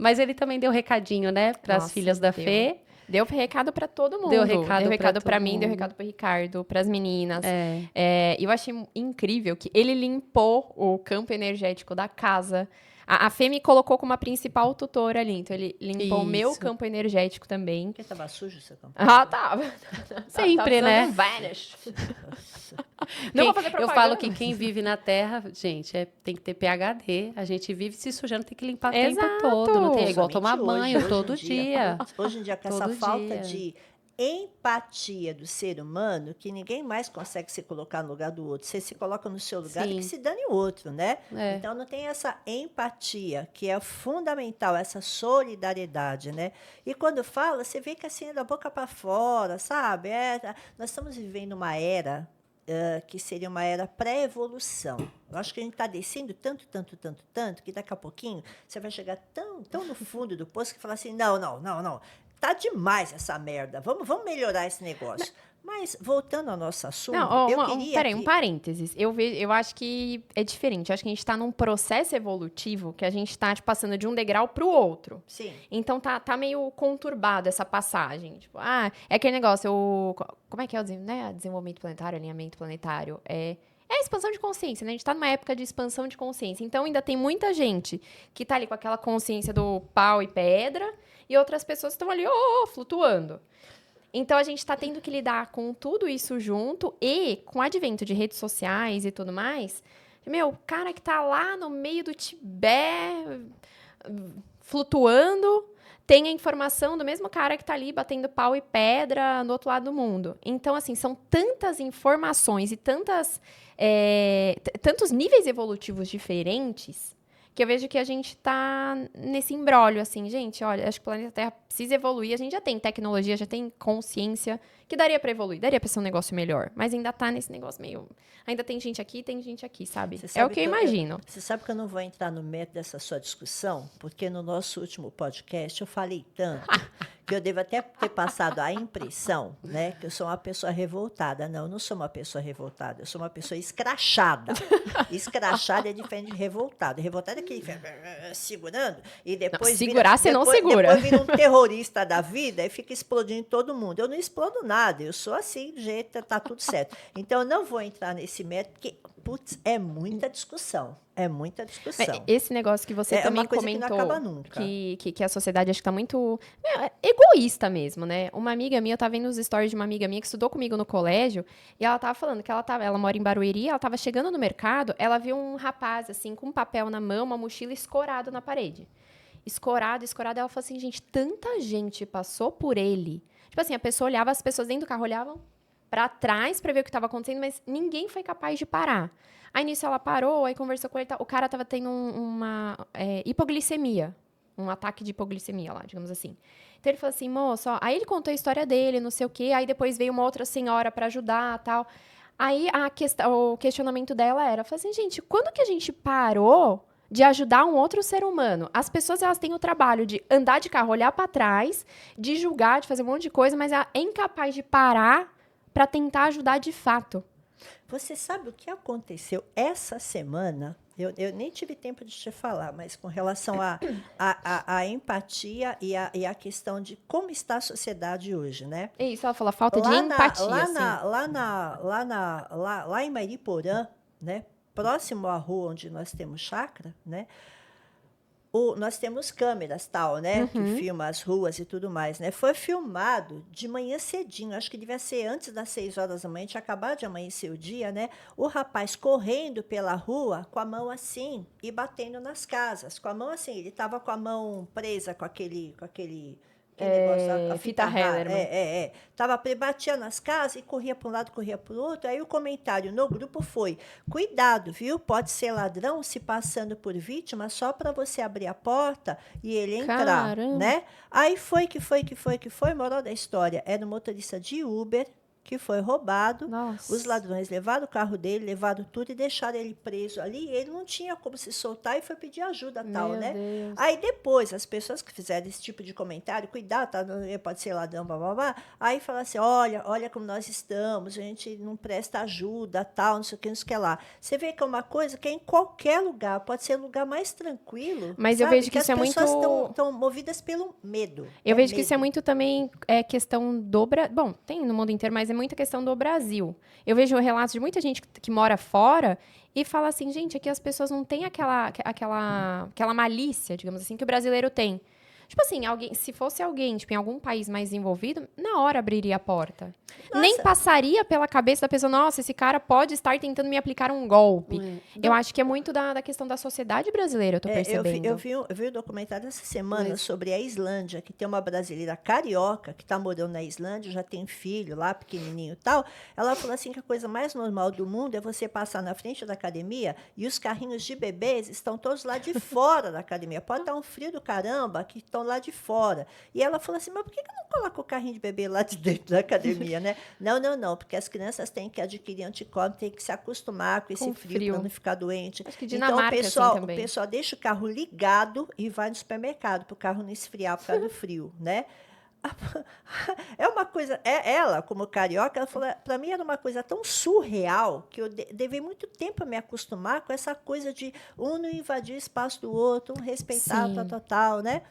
Mas ele também deu recadinho, né, para as Nossa, filhas da deu. Fê. Deu recado pra todo mundo. Deu recado pra pra todo mim, deu mundo. recado pro Ricardo, pras meninas. É. E eu achei incrível que ele limpou o campo energético da casa. A Fê me colocou como a principal tutora ali. Então, ele limpou o meu Isso. campo energético também. Porque tava sujo seu campo? Ah, tava. Sempre, Tá né? precisando de um vanish. Não vou fazer Eu propaganda. falo que quem vive na Terra, gente, tem que ter PhD. A gente vive se sujando, tem que limpar o tempo Exato. todo. Não tem, é igual Somente tomar hoje, banho hoje em todo dia. Hoje em dia, com essa Todo falta dia. de empatia do ser humano, que ninguém mais consegue se colocar no lugar do outro. Você se coloca no seu lugar Sim. e que se dane o outro, né? É. Então, não tem essa empatia, que é fundamental, essa solidariedade, né? E quando fala, você vê que assim, da boca para fora, sabe? Nós estamos vivendo uma era que seria uma era pré-evolução. Eu acho que a gente está descendo tanto, que daqui a pouquinho você vai chegar tão no fundo do poço que fala assim, não. Tá demais essa merda. Vamos melhorar esse negócio. Mas, voltando ao nosso assunto, Não, ó, eu queria peraí, um parênteses. Eu acho que é diferente. Eu acho que a gente tá num processo evolutivo que a gente tá, tipo, passando de um degrau pro outro. Sim. Então tá meio conturbado essa passagem. Tipo, é aquele negócio, como é que é o desenvolvimento planetário, alinhamento planetário? É a expansão de consciência, né? A gente tá numa época de expansão de consciência. Então ainda tem muita gente que tá ali com aquela consciência do pau e pedra e outras pessoas que estão ali, flutuando. Então, a gente está tendo que lidar com tudo isso junto e com o advento de redes sociais e tudo mais. O cara que tá lá no meio do Tibete, flutuando, tem a informação do mesmo cara que tá ali batendo pau e pedra no outro lado do mundo. Então, assim, são tantas informações e tantos níveis evolutivos diferentes que eu vejo que a gente tá nesse imbróglio, assim, gente, olha, acho que o planeta Terra precisa evoluir, a gente já tem tecnologia, já tem consciência, que daria pra evoluir, daria pra ser um negócio melhor, mas ainda tá nesse negócio meio... Ainda tem gente aqui, sabe? É o que eu imagino. Você sabe que eu não vou entrar no mérito dessa sua discussão, porque no nosso último podcast eu falei tanto que eu devo até ter passado a impressão, né, que eu sou uma pessoa revoltada. Não, eu não sou uma pessoa revoltada, eu sou uma pessoa escrachada. Escrachada é diferente de revoltada. Revoltada é aquele que fica segurando e depois não, segurar você não segura. Depois vira um terrorista da vida e fica explodindo todo mundo. Eu não explodo nada, eu sou assim, do jeito, tá tudo certo. Então, eu não vou entrar nesse mérito, porque, putz, é muita discussão. É muita discussão. Esse negócio que você também uma coisa comentou, que não acaba nunca. Que a sociedade acho que tá muito egoísta mesmo, né? Uma amiga minha, eu tava vendo os stories de uma amiga minha que estudou comigo no colégio, e ela tava falando que ela mora em Barueri, ela tava chegando no mercado, ela viu um rapaz, assim, com um papel na mão, uma mochila escorado na parede. Escorado, ela falou assim, gente, tanta gente passou por ele. Tipo assim, a pessoa olhava, as pessoas dentro do carro olhavam pra trás pra ver o que estava acontecendo, mas ninguém foi capaz de parar. Aí, nisso, ela parou, aí conversou com ele. O cara tava tendo uma hipoglicemia. Um ataque de hipoglicemia lá, digamos assim. Então, ele falou assim, moço, ó, aí ele contou a história dele, não sei o quê. Aí, depois veio uma outra senhora pra ajudar, tal. Aí, o questionamento dela era, falou assim, gente, quando que a gente parou de ajudar um outro ser humano? As pessoas, elas têm o trabalho de andar de carro, olhar pra trás, de julgar, de fazer um monte de coisa, mas ela é incapaz de parar pra tentar ajudar de fato. Você sabe o que aconteceu essa semana? Eu nem tive tempo de te falar, mas com relação à empatia e a questão de como está a sociedade hoje, né? É isso, ela falou, falta de empatia. Lá em Mariporã, né? Próximo à rua onde nós temos chácara, né? Nós temos câmeras, tal, né? Que filma as ruas e tudo mais, né? Foi filmado de manhã cedinho, acho que devia ser antes das 6 horas da manhã, tinha acabado de amanhecer o dia, né? O rapaz correndo pela rua com a mão assim e batendo nas casas. Com a mão assim, ele estava com a mão presa com aquele negócio, a fita Hellerman. Batia nas casas e corria para um lado, corria para o outro. Aí o comentário no grupo foi, cuidado, viu? Pode ser ladrão se passando por vítima só para você abrir a porta e ele entrar, Caramba. né? Aí foi, moral da história, era um motorista de Uber que foi roubado. Nossa. Os ladrões levaram o carro dele, levaram tudo e deixaram ele preso ali. Ele não tinha como se soltar e foi pedir ajuda, tal, Meu né? Deus. Aí depois, as pessoas que fizeram esse tipo de comentário, cuidado, tá? Pode ser ladrão, blá, blá, blá. Aí fala assim, olha como nós estamos, a gente não presta ajuda, tal, não sei o que, não sei o que lá. Você vê que é uma coisa que é em qualquer lugar, pode ser o lugar mais tranquilo, mas sabe? eu vejo que isso é as pessoas muito... estão movidas pelo medo. Eu vejo que medo. isso é muito também questão do... Bom, tem no mundo inteiro, mas é muita questão do Brasil. Eu vejo relatos de muita gente que mora fora e fala assim, gente, aqui as pessoas não têm aquela malícia, digamos assim, que o brasileiro tem. Tipo assim, se fosse alguém, tipo, em algum país mais desenvolvido, na hora abriria a porta. Nossa. Nem passaria pela cabeça da pessoa, nossa, esse cara pode estar tentando me aplicar um golpe. Eu acho que é muito da questão da sociedade brasileira, eu tô percebendo. Eu vi um documentário essa semana sobre a Islândia, que tem uma brasileira carioca que está morando na Islândia, já tem filho lá, pequenininho e tal. Ela falou assim que a coisa mais normal do mundo é você passar na frente da academia e os carrinhos de bebês estão todos lá de fora da academia. Pode estar um frio do caramba, que estão lá de fora. E ela falou assim, mas por que não coloca o carrinho de bebê lá de dentro da academia, né? Não, porque as crianças têm que adquirir anticorpos, têm que se acostumar com esse frio para não ficar doente. Acho que então, Dinamarca, assim, também. o pessoal deixa o carro ligado e vai no supermercado para o carro não esfriar por causa do frio, né? coisa, ela, como carioca, ela falou, para mim era uma coisa tão surreal que eu levei muito tempo a me acostumar com essa coisa de um não invadir o espaço do outro, um respeitar, Sim. tal, né?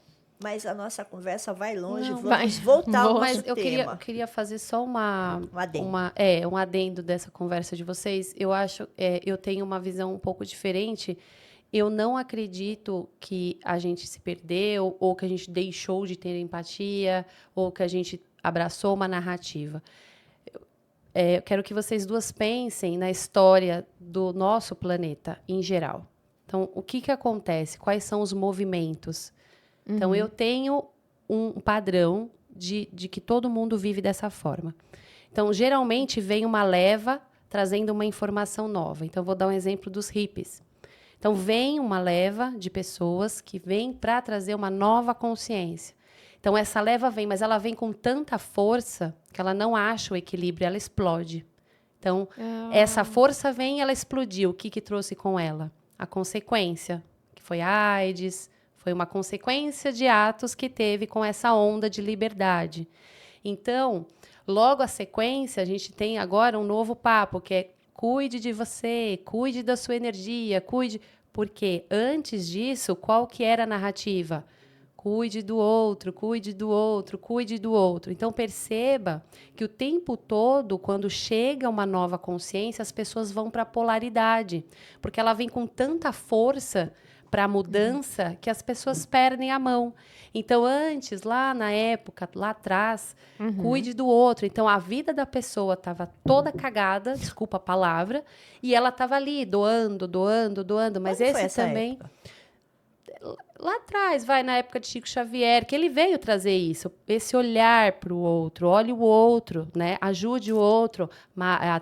Mas a nossa conversa vai longe, Não, vamos vai. voltar ao Volta. Mas nosso eu tema. queria fazer só Um adendo. um adendo dessa conversa de vocês. Eu acho, eu tenho uma visão um pouco diferente. Eu não acredito que a gente se perdeu, ou que a gente deixou de ter empatia, ou que a gente abraçou uma narrativa. Eu quero que vocês duas pensem na história do nosso planeta em geral. Então, o que acontece? Quais são os movimentos? Então, eu tenho um padrão de que todo mundo vive dessa forma. Então, geralmente, vem uma leva trazendo uma informação nova. Então, vou dar um exemplo dos hippies. Então, vem uma leva de pessoas que vem para trazer uma nova consciência. Então, essa leva vem, mas ela vem com tanta força que ela não acha o equilíbrio, ela explode. Então, essa força vem, ela explodiu. O que trouxe com ela? A consequência, que foi a AIDS, foi uma consequência de atos que teve com essa onda de liberdade. Então, logo a sequência, a gente tem agora um novo papo, que é cuide de você, cuide da sua energia, cuide... Porque antes disso, qual que era a narrativa? Cuide do outro, cuide do outro, cuide do outro. Então, perceba que o tempo todo, quando chega uma nova consciência, as pessoas vão para a polaridade, porque ela vem com tanta força para a mudança que as pessoas perdem a mão. Então, antes, lá na época, lá atrás, cuide do outro. Então, a vida da pessoa estava toda cagada, desculpa a palavra, e ela estava ali doando. Mas Quando foi esse essa também... época? Lá atrás, na época de Chico Xavier, que ele veio trazer isso, esse olhar para o outro, olhe o outro, né? Ajude o outro, a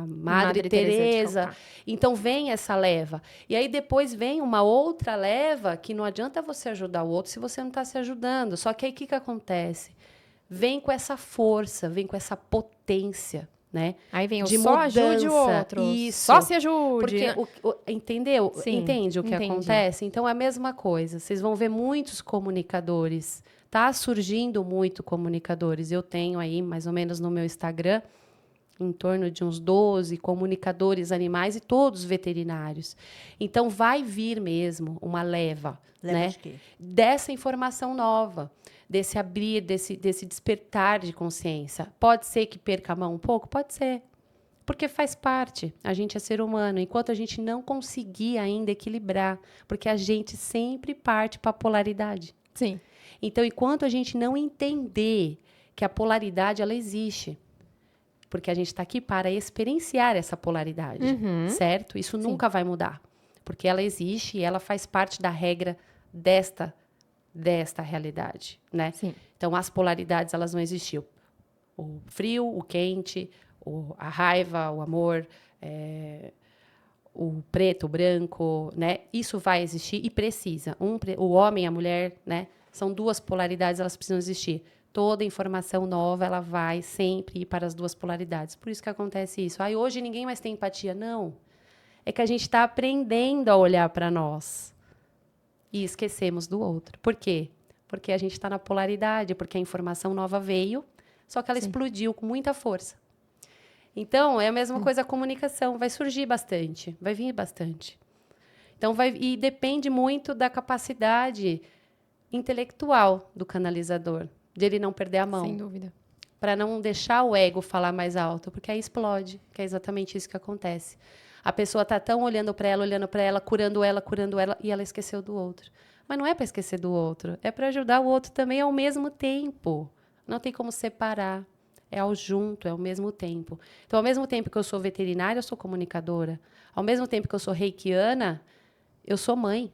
Madre Teresa de Teresa. Calcutá. Então vem essa leva. E aí depois vem uma outra leva que não adianta você ajudar o outro se você não está se ajudando. Só que aí o que acontece? Vem com essa força, vem com essa potência, né? Aí vem o De só ajude o mudança. outro. Isso. Só se ajude. Porque, entendeu? Sim, Entende o que entendi. acontece? Então, é a mesma coisa. Vocês vão ver muitos comunicadores. Tá surgindo muito comunicadores. Eu tenho aí, mais ou menos no meu Instagram, em torno de uns 12 comunicadores animais e todos veterinários. Então, vai vir mesmo uma leva, Leva né? de quê? Dessa informação nova, desse abrir, desse despertar de consciência. Pode ser que perca a mão um pouco? Pode ser. Porque faz parte. A gente é ser humano. Enquanto a gente não conseguir ainda equilibrar, porque a gente sempre parte para a polaridade. Sim. Então, enquanto a gente não entender que a polaridade ela existe, porque a gente está aqui para experienciar essa polaridade, certo? Isso nunca vai mudar, porque ela existe e ela faz parte da regra desta realidade, né? Sim. Então, as polaridades, elas vão existir. O frio, o quente, a raiva, o amor, o preto, o branco, né? Isso vai existir e precisa. O homem e a mulher, né? São duas polaridades, elas precisam existir. Toda informação nova, ela vai sempre ir para as duas polaridades. Por isso que acontece isso. Hoje ninguém mais tem empatia. Não. É que a gente está aprendendo a olhar para nós e esquecemos do outro. Por quê? Porque a gente está na polaridade, porque a informação nova veio, só que ela explodiu com muita força. Então, é a mesma coisa a comunicação. Vai surgir bastante, vai vir bastante. Então, e depende muito da capacidade intelectual do canalizador, de ele não perder a mão. Sem dúvida. Para não deixar o ego falar mais alto, porque aí explode, que é exatamente isso que acontece. A pessoa está tão olhando para ela, curando ela, e ela esqueceu do outro. Mas não é para esquecer do outro, é para ajudar o outro também ao mesmo tempo. Não tem como separar. É ao junto, é ao mesmo tempo. Então, ao mesmo tempo que eu sou veterinária, eu sou comunicadora. Ao mesmo tempo que eu sou reikiana, eu sou mãe.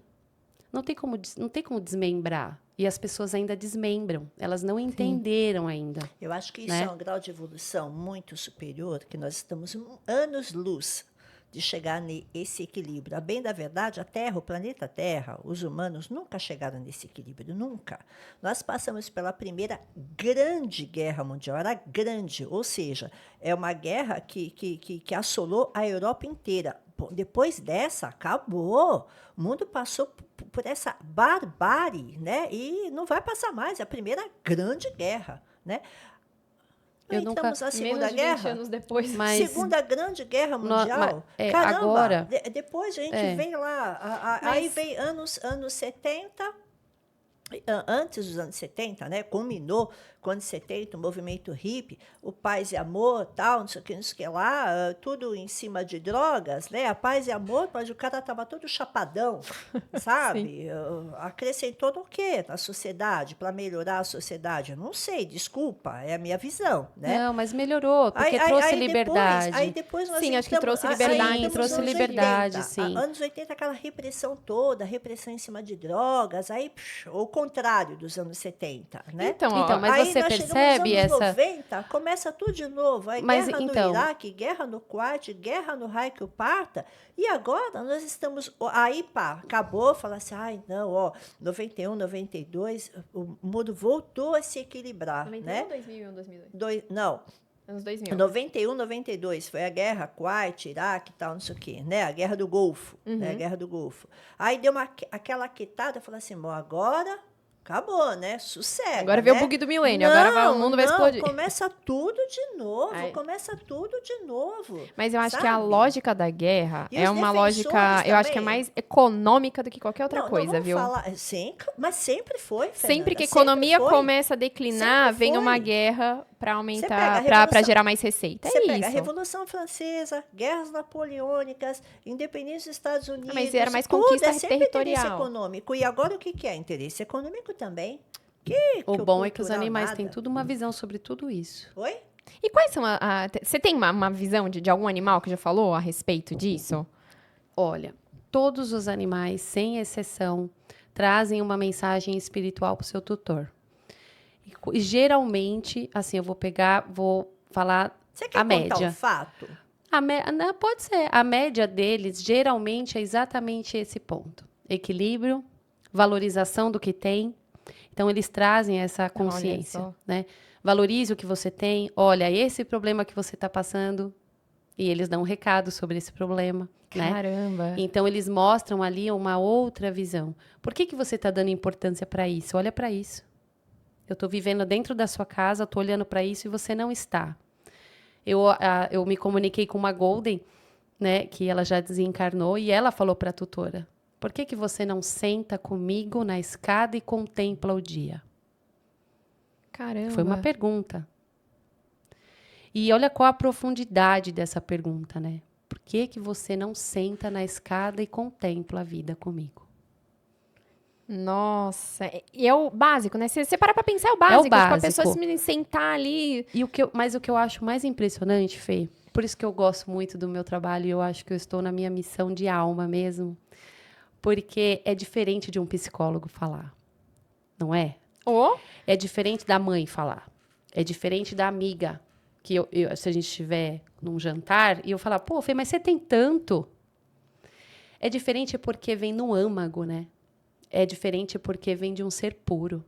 Não tem como desmembrar. E as pessoas ainda desmembram. Elas não entenderam ainda. Eu acho que isso né? é um grau de evolução muito superior, que nós estamos anos-luz de chegar nesse equilíbrio. A bem da verdade, a Terra, o planeta Terra, os humanos nunca chegaram nesse equilíbrio, nunca. Nós passamos pela primeira grande guerra mundial, era grande, ou seja, é uma guerra que assolou a Europa inteira. Depois dessa, acabou. O mundo passou por essa barbárie, né? E não vai passar mais, é a primeira grande guerra, né? Não Eu nunca... entramos na Segunda Menos de 20 Guerra? anos depois. Mas- Segunda Grande Guerra Mundial? Caramba, agora... depois a gente É. vem lá, aí vem anos 70, antes dos anos 70, né? Culminou com anos 70, o movimento hippie, o paz e amor, tal, não sei o que, não sei o que lá, tudo em cima de drogas, né? A paz e amor, mas o cara estava todo chapadão, sabe? Acrescentou no quê na sociedade, para melhorar a sociedade? Eu não sei, desculpa, é a minha visão, né? Não, mas melhorou, porque trouxe liberdade. Aí depois nós Sim, acho que entramos- trouxe aí liberdade. entramos Sim, trouxe nos anos liberdade, 80. sim. Anos 80, aquela repressão toda, repressão em cima de drogas, aí o contrário dos anos 70, né? Então, ó, Mas Aí você nós chegamos percebe nos anos essa... 90, começa tudo de novo. Aí Mas, guerra então- no Iraque, guerra no Kuwait, guerra no Raio Parta. E agora nós estamos... Aí, pá, acabou, fala assim, ai, não, ó, 91, 92, o mundo voltou a se equilibrar, 91, né? 2001, 2002. Não, Anos 2000. 91, 92, foi a guerra, Kuwait, Iraque e tal, não sei o quê, né? A guerra do Golfo, né? A guerra do Golfo. Aí deu aquela quietada, falou assim, bom, agora acabou, né? Sossega, Agora veio né? o bug do milênio, agora o mundo vai explodir. Começa tudo de novo, Aí. começa tudo de novo. Mas eu acho que a sabe? lógica da guerra E é os uma lógica, defensores eu acho que é também. mais econômica do que qualquer outra Não coisa, vamos viu? falar, sim, mas sempre foi, Fernanda, Sempre que a sempre economia foi. começa a declinar, Sempre vem uma foi. guerra para pega a aumentar, Revolução- para gerar mais receita. Você É pega a isso. Revolução Francesa, guerras napoleônicas, independência dos Estados Unidos. Mas era mais tudo conquista é sempre interesse territorial. econômico. E agora o que é? Interesse econômico também. O bom é que os cultural animais nada. têm tudo uma visão sobre tudo isso. Oi? E quais são você tem uma visão de algum animal que já falou a respeito disso? Olha, todos os animais, sem exceção, trazem uma mensagem espiritual para o seu tutor. E geralmente, assim, eu vou falar Você quer a contar média. um fato? Não, pode ser. A média deles, geralmente, é exatamente esse ponto. Equilíbrio, valorização do que tem. Então, eles trazem essa consciência, só. né? Valorize o que você tem. Olha, esse problema que você está passando. E eles dão um recado sobre esse problema, né? Caramba. Então, eles mostram ali uma outra visão. Por que você está dando importância para isso? Olha para isso. Eu estou vivendo dentro da sua casa, estou olhando para isso e você não está. Eu me comuniquei com uma Golden, né, que ela já desencarnou, e ela falou para a tutora, por que você não senta comigo na escada e contempla o dia? Caramba. Foi uma pergunta. E olha qual a profundidade dessa pergunta, né? Por que você não senta na escada e contempla a vida comigo? Nossa, e é o básico, né? Se você parar pra pensar, é o básico. Tipo, a pessoa se sentar ali. Mas o que eu acho mais impressionante, Fê, por isso que eu gosto muito do meu trabalho e eu acho que eu estou na minha missão de alma mesmo, porque é diferente de um psicólogo falar, não é? É diferente da mãe falar, é diferente da amiga, que se a gente estiver num jantar e eu falar, pô, Fê, mas você tem tanto. É diferente porque vem no âmago, né? É diferente porque vem de um ser puro.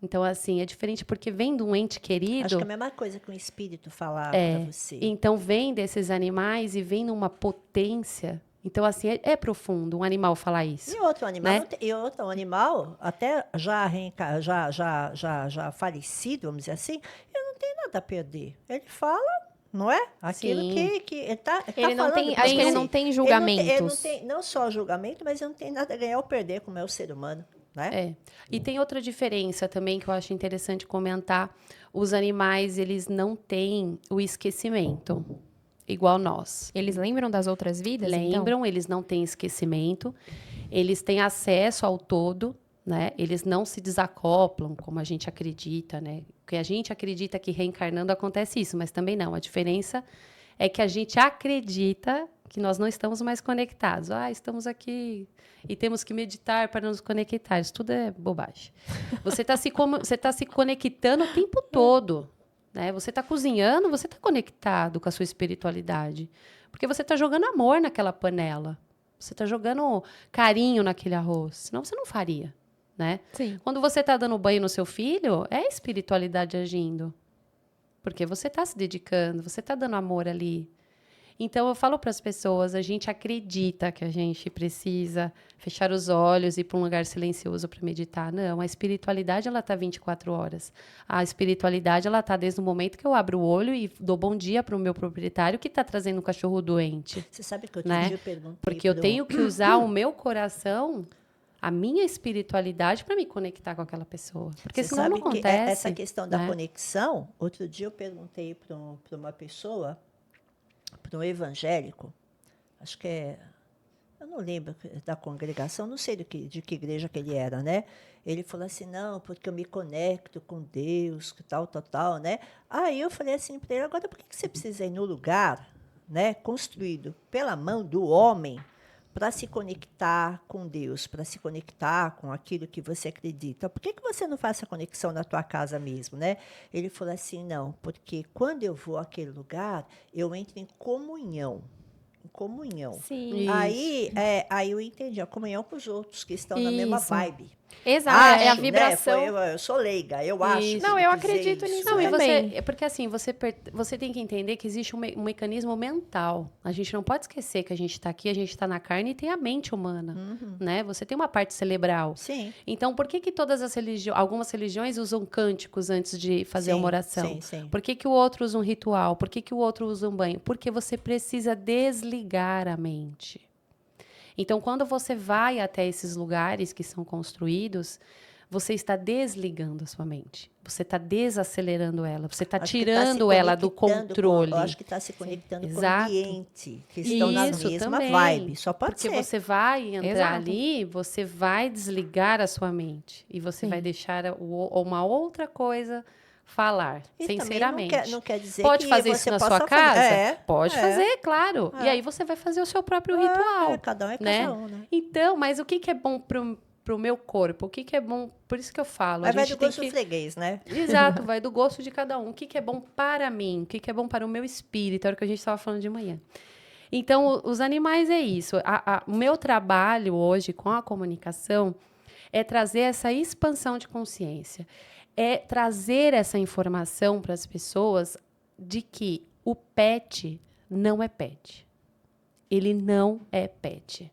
Então, assim, é diferente porque vem de um ente querido. Acho que é a mesma coisa que um espírito falar para você. Então, vem desses animais e vem numa potência. Então, assim, é profundo um animal falar isso. E outro animal, né? outro animal, até já falecido, vamos dizer assim, ele não tem nada a perder. Ele fala, não é? Aquilo Sim. que ele está Ele não falando tem, pra acho que ele você. não tem Ele julgamentos. não tem não só julgamento, mas ele não tem nada a ganhar ou perder, como é o ser humano. Né? É. E tem outra diferença também que eu acho interessante comentar. Os animais, eles não têm o esquecimento, igual nós. Eles lembram das outras vidas? Lembram, eles não têm esquecimento, eles têm acesso ao todo, né? Eles não se desacoplam, como a gente acredita, né? Porque a gente acredita que reencarnando acontece isso, mas também não. A diferença é que a gente acredita que nós não estamos mais conectados. Estamos aqui e temos que meditar para nos conectar. Isso tudo é bobagem. Você está se conectando o tempo todo. Né? Você está cozinhando, você está conectado com a sua espiritualidade. Porque você está jogando amor naquela panela. Você está jogando carinho naquele arroz. Senão você não faria. Né? Sim. Quando você está dando banho no seu filho, é a espiritualidade agindo. Porque você está se dedicando, você está dando amor ali. Então, eu falo para as pessoas, a gente acredita que a gente precisa fechar os olhos e ir para um lugar silencioso para meditar. Não, a espiritualidade, ela está 24 horas. A espiritualidade, ela está desde o momento que eu abro o olho e dou bom dia para o meu proprietário que está trazendo um cachorro doente. Você sabe que outro Né? dia eu perguntei Porque eu tenho que usar o meu coração, a minha espiritualidade, para me conectar com aquela pessoa. Porque Você senão não sabe que acontece. essa questão da né? conexão, outro dia eu perguntei para uma pessoa, para um evangélico, acho que eu não lembro da congregação, não sei de que igreja que ele era, né? Ele falou assim, não, porque eu me conecto com Deus, que tal, né? Aí eu falei assim para ele, agora por que você precisa ir no lugar, né, construído pela mão do homem, para se conectar com Deus, para se conectar com aquilo que você acredita? Por que você não faz essa conexão na tua casa mesmo, né? Ele falou assim, não, porque quando eu vou àquele lugar, eu entro em comunhão. Em comunhão. Sim. Aí eu entendi, a comunhão com os outros que estão na mesma Isso. vibe. Exato, é a Acho, né? vibração. Eu sou leiga, eu acho. Isso. que Não, ele eu quis dizer acredito isso, nisso Não, né? e também. você, porque assim, você tem que entender que existe um mecanismo mental. A gente não pode esquecer que a gente está aqui, a gente está na carne e tem a mente humana, né? Você tem uma parte cerebral. Sim. Então, por que todas as algumas religiões usam cânticos antes de fazer uma oração? Sim. Por que o outro usa um ritual? Por que o outro usa um banho? Porque você precisa desligar a mente. Então, quando você vai até esses lugares que são construídos, você está desligando a sua mente. Você está desacelerando ela. Você está Acho que tá se tirando ela do conectando controle. eu acho que está se conectando com o Exato. ambiente, que estão na Isso mesma também. vibe. Só pode Porque ser. você vai entrar Exato. ali, você vai desligar a sua mente. E você Sim. vai deixar uma outra coisa falar, E também sinceramente. não quer dizer Pode que fazer você isso na possa sua casa? fazer. Pode fazer, claro. É. E aí você vai fazer o seu próprio ritual. Cada um é né? cada um, né? Então, mas o que é bom pro meu corpo? O que é bom? Por isso que eu falo. Aí a vai gente do tem gosto do que... freguês, né? Exato, vai do gosto de cada um. O que é bom para mim? O que é bom para o meu espírito? Era o que a gente estava falando de manhã. Então, os animais é isso. O meu trabalho hoje com a comunicação é trazer essa expansão de consciência. É trazer essa informação para as pessoas de que o pet não é pet. Ele não é pet.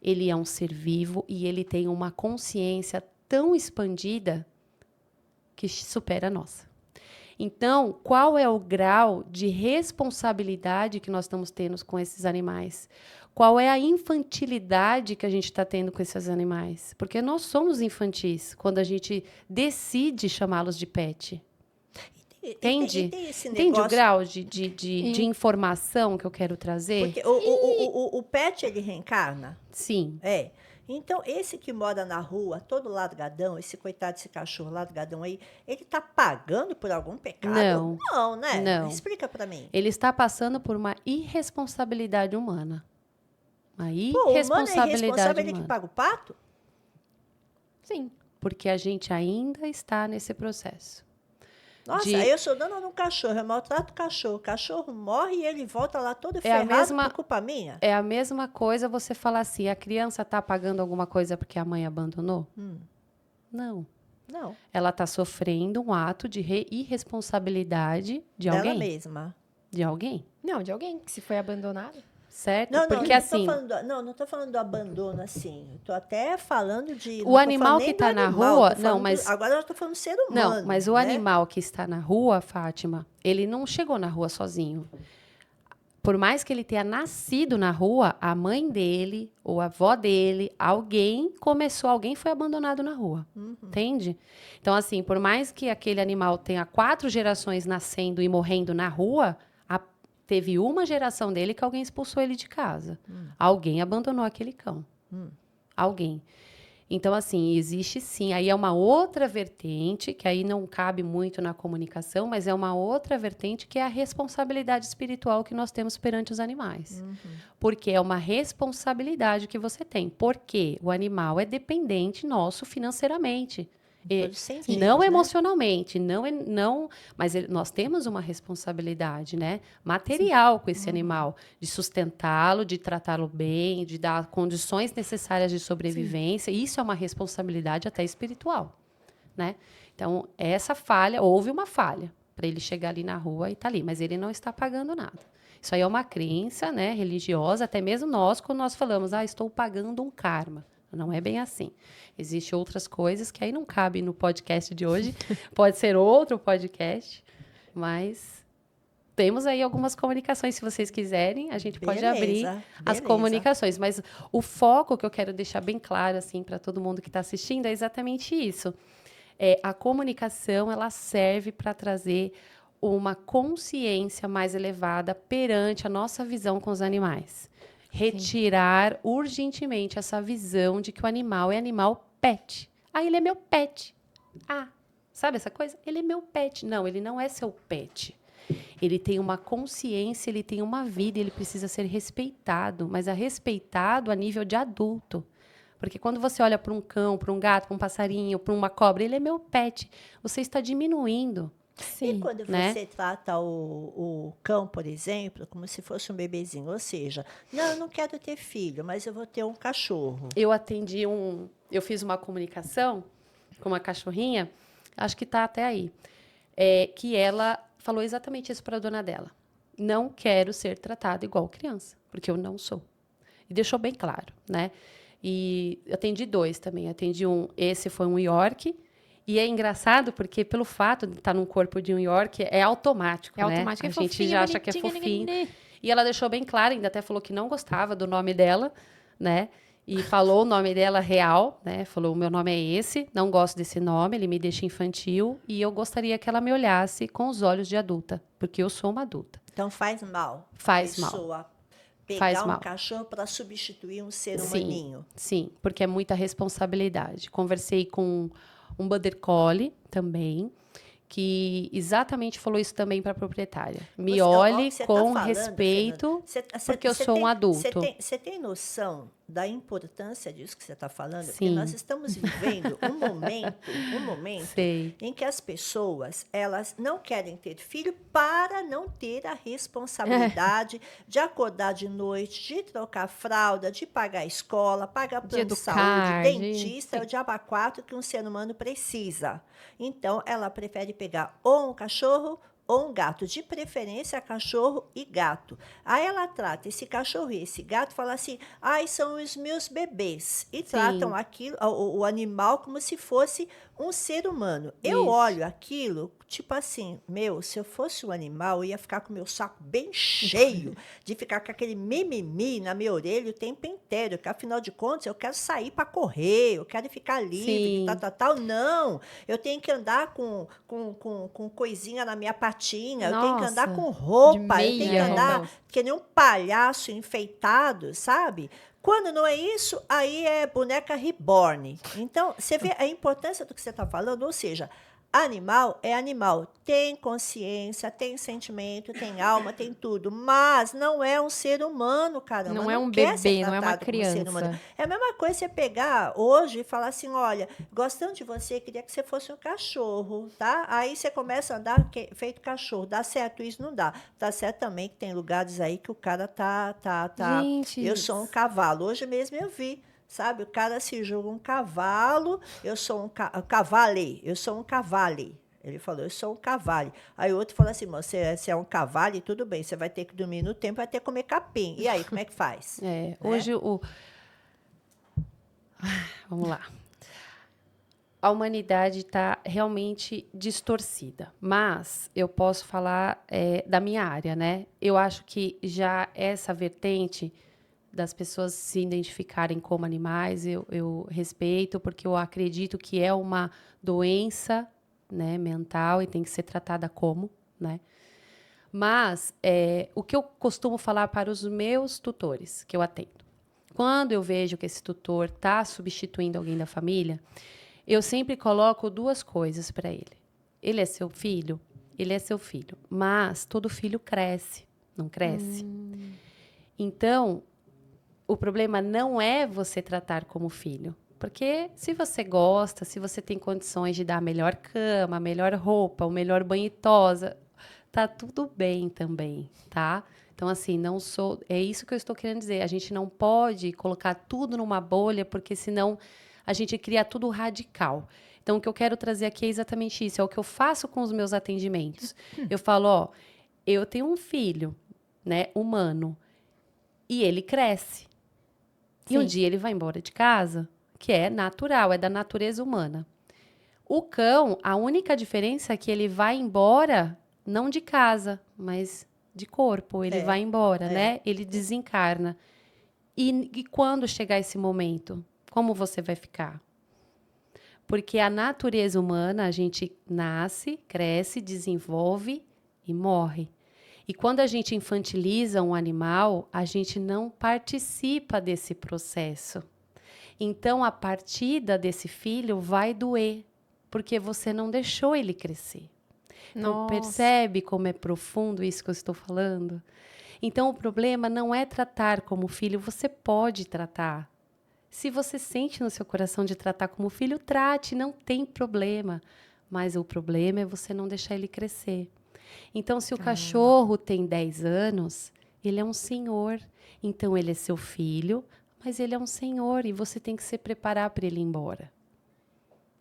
Ele é um ser vivo e ele tem uma consciência tão expandida que supera a nossa. Então, qual é o grau de responsabilidade que nós estamos tendo com esses animais? Qual é a infantilidade que a gente está tendo com esses animais? Porque nós somos infantis quando a gente decide chamá-los de pet. Entende? E tem esse Entende o negócio- grau de informação que eu quero trazer? Porque o pet, ele reencarna? Sim. É. Então, esse que mora na rua, todo largadão, esse coitado desse cachorro largadão aí, ele tá pagando por algum pecado? Não. Não, né? Não. Explica pra mim. Ele está passando por uma irresponsabilidade humana. Uma Pô, o humano é irresponsabilidade irresponsável, ele que humana. paga o pato? Sim. Porque a gente ainda está nesse processo. Nossa, De- aí eu sou dona de um cachorro, eu maltrato o cachorro. O cachorro morre e ele volta lá todo É a ferrado mesma- por culpa minha. É a mesma coisa você falar assim, a criança está pagando alguma coisa porque a mãe abandonou? Não. Não, Ela está sofrendo um ato de irresponsabilidade de dela alguém. mesma. De alguém, Não, de alguém que se foi abandonado. certo? Não, Porque não, assim, não tô falando do abandono assim. Eu tô até falando de. O não tô animal falando que nem do tá na animal, rua- tô falando não, mas- agora eu tô falando do ser humano. não, mas o né? animal que está na rua, Fátima, ele não chegou na rua sozinho. Por mais que ele tenha nascido na rua, a mãe dele ou a avó dele, alguém foi abandonado na rua. Entende? Então, assim, por mais que aquele animal tenha 4 gerações nascendo e morrendo na rua, teve uma geração dele que alguém expulsou ele de casa. Alguém abandonou aquele cão. Alguém. Então, assim, existe sim. Aí é uma outra vertente, que aí não cabe muito na comunicação, mas é uma outra vertente que é a responsabilidade espiritual que nós temos perante os animais. Porque é uma responsabilidade que você tem. Porque o animal é dependente nosso financeiramente. Em todos os sentidos, Não né? emocionalmente, mas nós temos uma responsabilidade, né, material com esse animal, de sustentá-lo, de tratá-lo bem, de dar condições necessárias de sobrevivência. Isso é uma responsabilidade até espiritual, né? Então, houve uma falha, para ele chegar ali na rua e tá ali, mas ele não está pagando nada. Isso aí é uma crença, né, religiosa, até mesmo nós, quando nós falamos, estou pagando um karma. Não é bem assim. Existem outras coisas que aí não cabe no podcast de hoje. Pode ser outro podcast, mas temos aí algumas comunicações, se vocês quiserem, a gente pode abrir as comunicações. Mas o foco que eu quero deixar bem claro assim para todo mundo que está assistindo é exatamente isso. A comunicação, ela serve para trazer uma consciência mais elevada perante a nossa visão com os animais. Retirar urgentemente essa visão de que o animal é animal pet. Ele é meu pet. Sabe essa coisa? Ele é meu pet. Não, ele não é seu pet. Ele tem uma consciência, ele tem uma vida, ele precisa ser respeitado, mas é respeitado a nível de adulto. Porque quando você olha para um cão, para um gato, para um passarinho, para uma cobra, ele é meu pet. Você está diminuindo. Sim, e quando você trata o cão, por exemplo, como se fosse um bebezinho, ou seja, não, eu não quero ter filho, mas eu vou ter um cachorro. Eu fiz uma comunicação com uma cachorrinha, acho que está até aí, que ela falou exatamente isso para a dona dela. Não quero ser tratada igual criança, porque eu não sou. E deixou bem claro, né? E atendi 2 também. Esse foi um York. E é engraçado porque, pelo fato de estar num corpo de um York, é automático, né? Automático, a gente já acha que é fofinho. E ela deixou bem claro, ainda até falou que não gostava do nome dela, né? E falou o nome dela real, né? Falou, o meu nome é esse, não gosto desse nome, ele me deixa infantil. E eu gostaria que ela me olhasse com os olhos de adulta, porque eu sou uma adulta. Então faz mal. Faz mal. Pegar um cachorro para substituir um ser humaninho. Sim, porque é muita responsabilidade. Conversei com um Border Collie também, que exatamente falou isso também para a proprietária. Me olhe com respeito, porque eu sou um adulto. Você tem noção da importância disso que você está falando? Sim. Porque nós estamos vivendo um momento Sei. em que as pessoas, elas não querem ter filho para não ter a responsabilidade de acordar de noite, de trocar fralda, de pagar a escola, pagar plano de saúde, dentista, é o diabo 4 que um ser humano precisa. Então, ela prefere pegar ou um cachorro ou um gato, de preferência cachorro e gato. Aí ela trata esse cachorro e esse gato, fala assim, são os meus bebês. E tratam o animal como se fosse um ser humano. Eu olho aquilo, tipo assim, se eu fosse um animal, eu ia ficar com o meu saco bem cheio, de ficar com aquele mimimi na minha orelha o tempo inteiro, que afinal de contas eu quero sair para correr, eu quero ficar livre, tal. Não, eu tenho que andar com coisinha na minha patinha, eu tenho que andar com roupa, eu tenho que andar que nem um palhaço enfeitado, sabe? Quando não é isso, aí é boneca reborn. Então, você vê a importância do que você está falando, ou seja, animal é animal, tem consciência, tem sentimento, tem alma, tem tudo, mas não é um ser humano, caramba. Não é um bebê, não é uma criança. É a mesma coisa você pegar hoje e falar assim, olha, gostando de você, queria que você fosse um cachorro, tá? Aí você começa a andar feito cachorro, dá certo isso? Não dá. Dá certo também que tem lugares aí que o cara tá. Gente, eu sou um cavalo. Hoje mesmo eu vi. Sabe, o cara se julga um cavalo, eu sou um cavale, eu sou um cavale. Ele falou, eu sou um cavale. Aí o outro falou assim, você é um cavale, tudo bem, você vai ter que dormir no tempo, vai ter que comer capim. E aí, como é que faz? Hoje Vamos lá. A humanidade está realmente distorcida, mas eu posso falar da minha área, né? Eu acho que já essa vertente das pessoas se identificarem como animais, eu respeito, porque eu acredito que é uma doença, né, mental e tem que ser tratada como, né? Mas o que eu costumo falar para os meus tutores que eu atendo, quando eu vejo que esse tutor está substituindo alguém da família, eu sempre coloco 2 coisas para ele. Ele é seu filho? Ele é seu filho, mas todo filho cresce, não cresce? Então, o problema não é você tratar como filho. Porque se você gosta, se você tem condições de dar a melhor cama, a melhor roupa, o melhor banho e tosa, tá tudo bem também, tá? Então, assim, é isso que eu estou querendo dizer. A gente não pode colocar tudo numa bolha, porque senão a gente cria tudo radical. Então, o que eu quero trazer aqui é exatamente isso. É o que eu faço com os meus atendimentos. Eu falo, ó, eu tenho um filho, né, humano, e ele cresce. E um Sim. dia ele vai embora de casa, que é natural, é da natureza humana. O cão, a única diferença é que ele vai embora, não de casa, mas de corpo. Ele vai embora, né? Ele desencarna. E quando chegar esse momento, como você vai ficar? Porque a natureza humana, a gente nasce, cresce, desenvolve e morre. E quando a gente infantiliza um animal, a gente não participa desse processo. Então, a partida desse filho vai doer, porque você não deixou ele crescer. Então, Nossa. percebe como é profundo isso que eu estou falando? Então, o problema não é tratar como filho, você pode tratar. Se você sente no seu coração de tratar como filho, trate, não tem problema. Mas o problema é você não deixar ele crescer. Então, se o cachorro tem 10 anos, ele é um senhor. Então, ele é seu filho, mas ele é um senhor e você tem que se preparar para ele ir embora.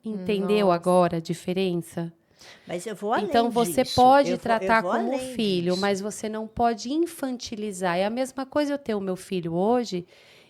Entendeu Nossa. agora a diferença? Mas eu vou além Então, você disso. pode Eu vou tratar como além filho, disso. mas você não pode infantilizar. É a mesma coisa eu ter o meu filho hoje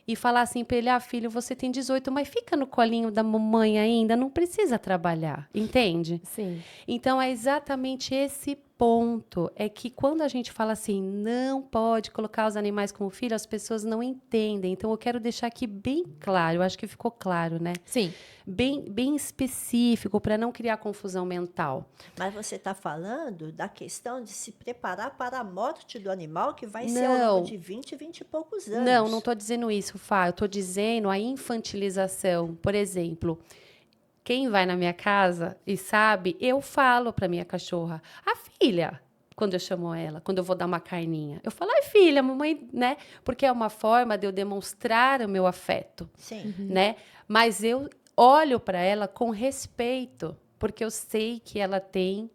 e falar assim para ele, filho, você tem 18, mas fica no colinho da mamãe ainda, não precisa trabalhar, entende? Sim. Então, é exatamente esse ponto. É que quando a gente fala assim, não pode colocar os animais como filho, as pessoas não entendem. Então, eu quero deixar aqui bem claro, eu acho que ficou claro, né? Sim. Bem específico, para não criar confusão mental. Mas você está falando da questão de se preparar para a morte do animal, que vai ser ao Não. longo de 20 e poucos anos. Não estou dizendo isso, Fá. Eu estou dizendo a infantilização. Por exemplo, quem vai na minha casa e sabe, eu falo para minha cachorra, a filha, quando eu chamo ela, quando eu vou dar uma carninha. Eu falo, ai filha, mamãe, né? Porque é uma forma de eu demonstrar o meu afeto, Sim. né? Mas eu olho para ela com respeito, porque eu sei que ela tem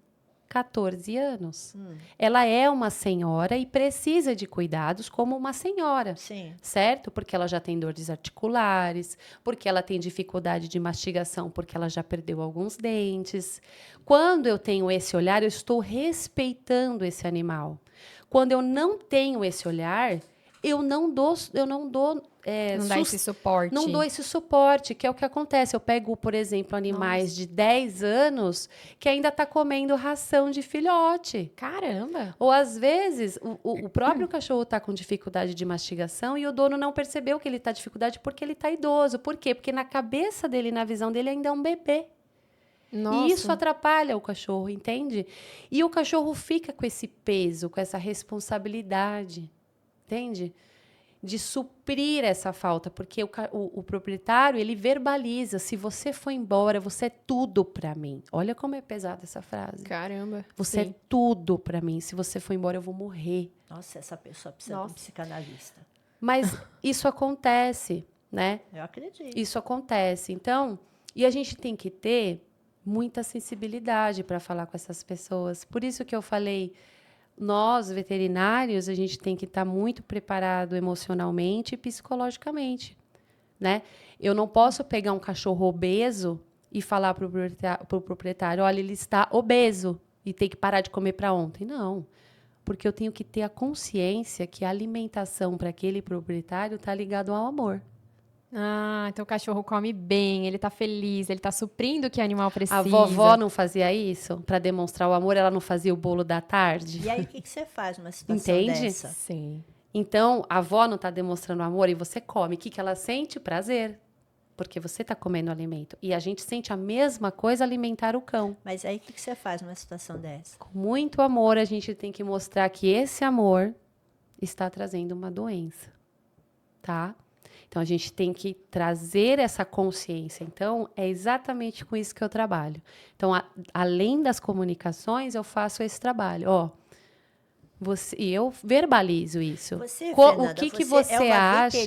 14 anos. Ela é uma senhora e precisa de cuidados como uma senhora. Sim. Certo? Porque ela já tem dores articulares, porque ela tem dificuldade de mastigação, porque ela já perdeu alguns dentes. Quando eu tenho esse olhar, eu estou respeitando esse animal. Quando eu não tenho esse olhar, eu não dou Não dá esse suporte. não dou esse suporte, que é o que acontece. Eu pego, por exemplo, animais de 10 anos que ainda está comendo ração de filhote. Caramba. Ou, às vezes, o próprio cachorro está com dificuldade de mastigação e o dono não percebeu que ele está com dificuldade porque ele está idoso. Por quê? Porque na cabeça dele, na visão dele, ainda é um bebê. Nossa. E isso atrapalha o cachorro, entende? E o cachorro fica com esse peso, com essa responsabilidade, entende? De suprir essa falta, porque o proprietário, ele verbaliza, se você for embora, você é tudo para mim. Olha como é pesada essa frase. Caramba. Você Sim. é tudo para mim, se você for embora, eu vou morrer. Nossa, essa pessoa precisa de um Nossa. psicanalista. Mas isso acontece, né? Eu acredito. Isso acontece. Então, e a gente tem que ter muita sensibilidade para falar com essas pessoas. Por isso que eu falei, nós, veterinários, a gente tem que estar muito preparado emocionalmente e psicologicamente, né? Eu não posso pegar um cachorro obeso e falar para o proprietário, olha, ele está obeso e tem que parar de comer para ontem. Não, porque eu tenho que ter a consciência que a alimentação para aquele proprietário está ligado ao amor. Ah, então o cachorro come bem, ele tá feliz, ele tá suprindo o que o animal precisa. A vovó não fazia isso para demonstrar o amor, ela não fazia o bolo da tarde. E aí, o que você faz numa situação Entende? dessa? Sim. Então, a avó não está demonstrando amor e você come. O que ela sente? Prazer. Porque você está comendo alimento. E a gente sente a mesma coisa alimentar o cão. Mas aí, o que você faz numa situação dessa? Com muito amor, a gente tem que mostrar que esse amor está trazendo uma doença. Tá? Então, a gente tem que trazer essa consciência. Então, é exatamente com isso que eu trabalho. Então, além das comunicações, eu faço esse trabalho. Ó, e eu verbalizo isso. Você, O que você é uma acha?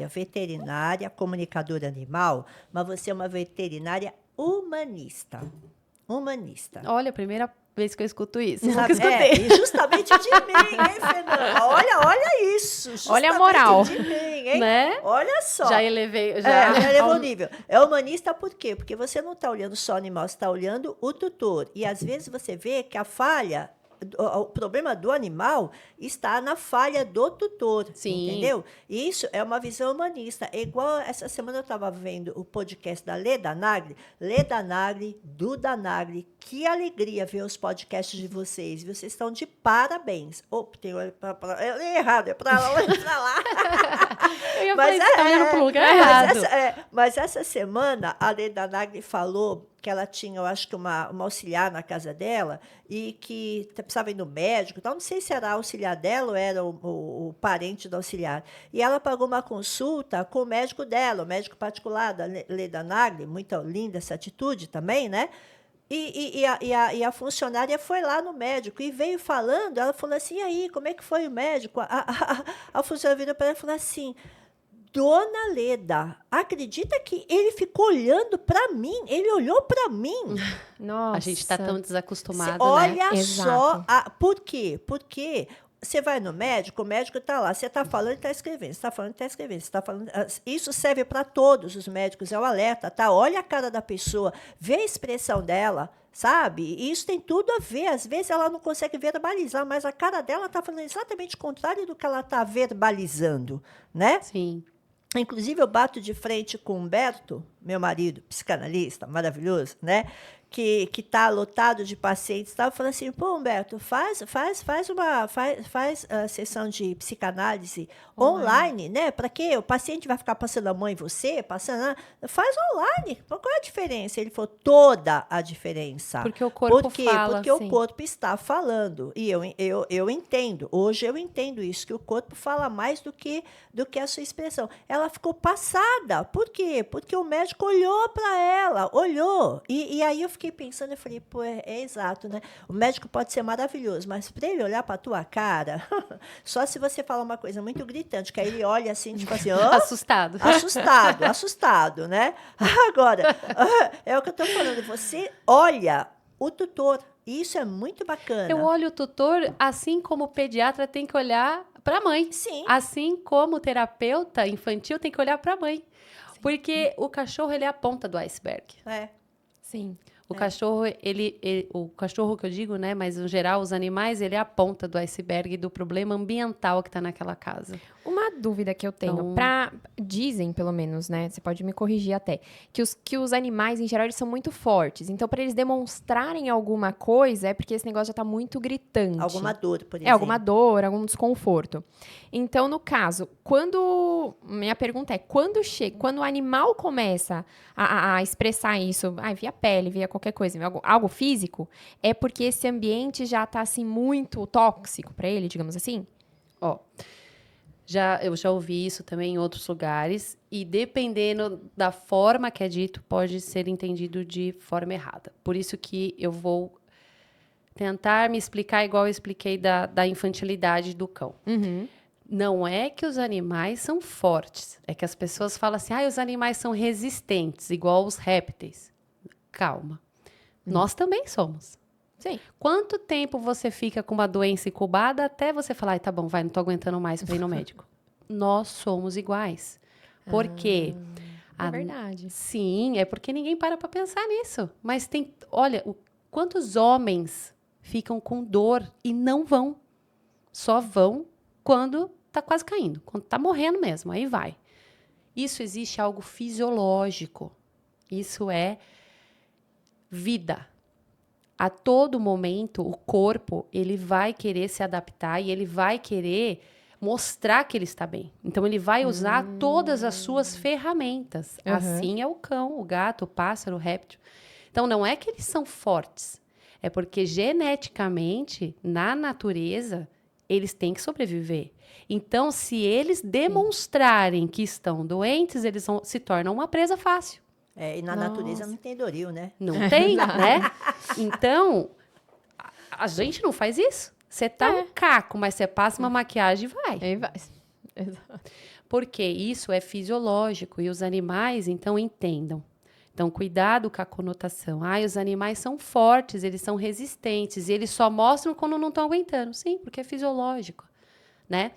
veterinária, comunicadora animal, mas você é uma veterinária humanista. Humanista. Olha, a primeira vez que eu escuto isso. Nunca Sabe? escutei. E justamente de mim, hein, Fernanda? Olha isso. Olha a justamente moral. De mim. hein? Né? Olha só. Já elevei. Já elevou o nível. É humanista por quê? Porque você não está olhando só o animal, você está olhando o tutor. E às vezes você vê que a falha, o problema do animal está na falha do tutor. Sim. Entendeu? E isso é uma visão humanista. É igual essa semana eu estava vendo o podcast da Leda Nagli, Duda Nagli. Que alegria ver os podcasts de vocês. Vocês estão de parabéns. Tem errado, é para lá, é para lá. Eu ia falar, você tá olhando pro lugar errado. Mas essa semana, a Leda Nagli falou que ela tinha, eu acho que uma auxiliar na casa dela e que precisava ir no médico. Então, não sei se era a auxiliar dela ou era o parente da auxiliar. E ela pagou uma consulta com o médico dela, o médico particular da Leda Nagli. Muito linda essa atitude também, né? E a funcionária foi lá no médico e veio falando, ela falou assim, e aí, como é que foi o médico? A funcionária virou para ela e falou assim, Dona Leda, acredita que ele ficou olhando para mim? Ele olhou para mim. Nossa. A gente está tão desacostumado, Olha né? só, por quê? Porque você vai no médico, o médico está lá, você está falando e está escrevendo, você está falando e está escrevendo, você está falando. Isso serve para todos os médicos, é o alerta, tá? Olha a cara da pessoa, vê a expressão dela, sabe? E isso tem tudo a ver. Às vezes ela não consegue verbalizar, mas a cara dela está falando exatamente o contrário do que ela está verbalizando, né? Sim. Inclusive, eu bato de frente com o Humberto, meu marido, psicanalista, maravilhoso, né? Que está lotado de pacientes, estava falando assim, pô, Humberto, faz a sessão de psicanálise online, né? Para quê? O paciente vai ficar passando a mão em você, faz online. Qual é a diferença? Ele falou, toda a diferença. Porque o corpo fala. Porque o corpo está falando. E eu entendo, hoje eu entendo isso, que o corpo fala mais do que a sua expressão. Ela ficou passada. Por quê? Porque o médico olhou para ela, olhou. E aí eu fiquei pensando, eu falei, pô, é exato, né? O médico pode ser maravilhoso, mas para ele olhar para a tua cara, só se você falar uma coisa muito gritante, que aí ele olha assim, tipo assim, assustado, né? Agora, é o que eu estou falando, você olha o tutor, e isso é muito bacana. Eu olho o tutor assim como o pediatra tem que olhar para a mãe. Sim. Assim como o terapeuta infantil tem que olhar para a mãe. Sim. Porque o cachorro, ele é a ponta do iceberg. Sim. O cachorro, o cachorro que eu digo, né? Mas, no geral, os animais, ele é a ponta do iceberg do problema ambiental que está naquela casa. Uma dúvida que eu tenho, dizem, pelo menos, né? Você pode me corrigir até, que os animais, em geral, eles são muito fortes. Então, para eles demonstrarem alguma coisa, é porque esse negócio já está muito gritante. Alguma dor, por exemplo. Alguma dor, algum desconforto. Então, no caso, minha pergunta é, quando o animal começa a expressar isso, via pele, via qualquer coisa, algo físico, é porque esse ambiente já está, assim, muito tóxico para ele, digamos assim? Eu já ouvi isso também em outros lugares, e dependendo da forma que é dito, pode ser entendido de forma errada. Por isso que eu vou tentar me explicar igual eu expliquei da infantilidade do cão. Uhum. Não é que os animais são fortes, é que as pessoas falam assim, os animais são resistentes, igual os répteis. Calma. Nós também somos. Sim. Quanto tempo você fica com uma doença incubada até você falar, tá bom, não tô aguentando mais para ir no médico? Nós somos iguais. Por quê? É verdade. Sim, é porque ninguém para pensar nisso. Mas olha, quantos homens ficam com dor e não vão? Só vão quando tá quase caindo, quando tá morrendo mesmo, aí vai. Isso existe algo fisiológico. Isso é vida. A todo momento, o corpo, ele vai querer se adaptar e ele vai querer mostrar que ele está bem. Então, ele vai usar todas as suas ferramentas. Uhum. Assim é o cão, o gato, o pássaro, o réptil. Então, não é que eles são fortes. É porque, geneticamente, na natureza, eles têm que sobreviver. Então, se eles demonstrarem que estão doentes, eles se tornam uma presa fácil. E na natureza não tem doril, né? Não tem, né? Então, a gente não faz isso. Você tá um caco, mas você passa uma maquiagem e vai. Aí vai. Exato. Porque isso é fisiológico e os animais, então, entendam. Então, cuidado com a conotação. Os animais são fortes, eles são resistentes e eles só mostram quando não estão aguentando. Sim, porque é fisiológico, né?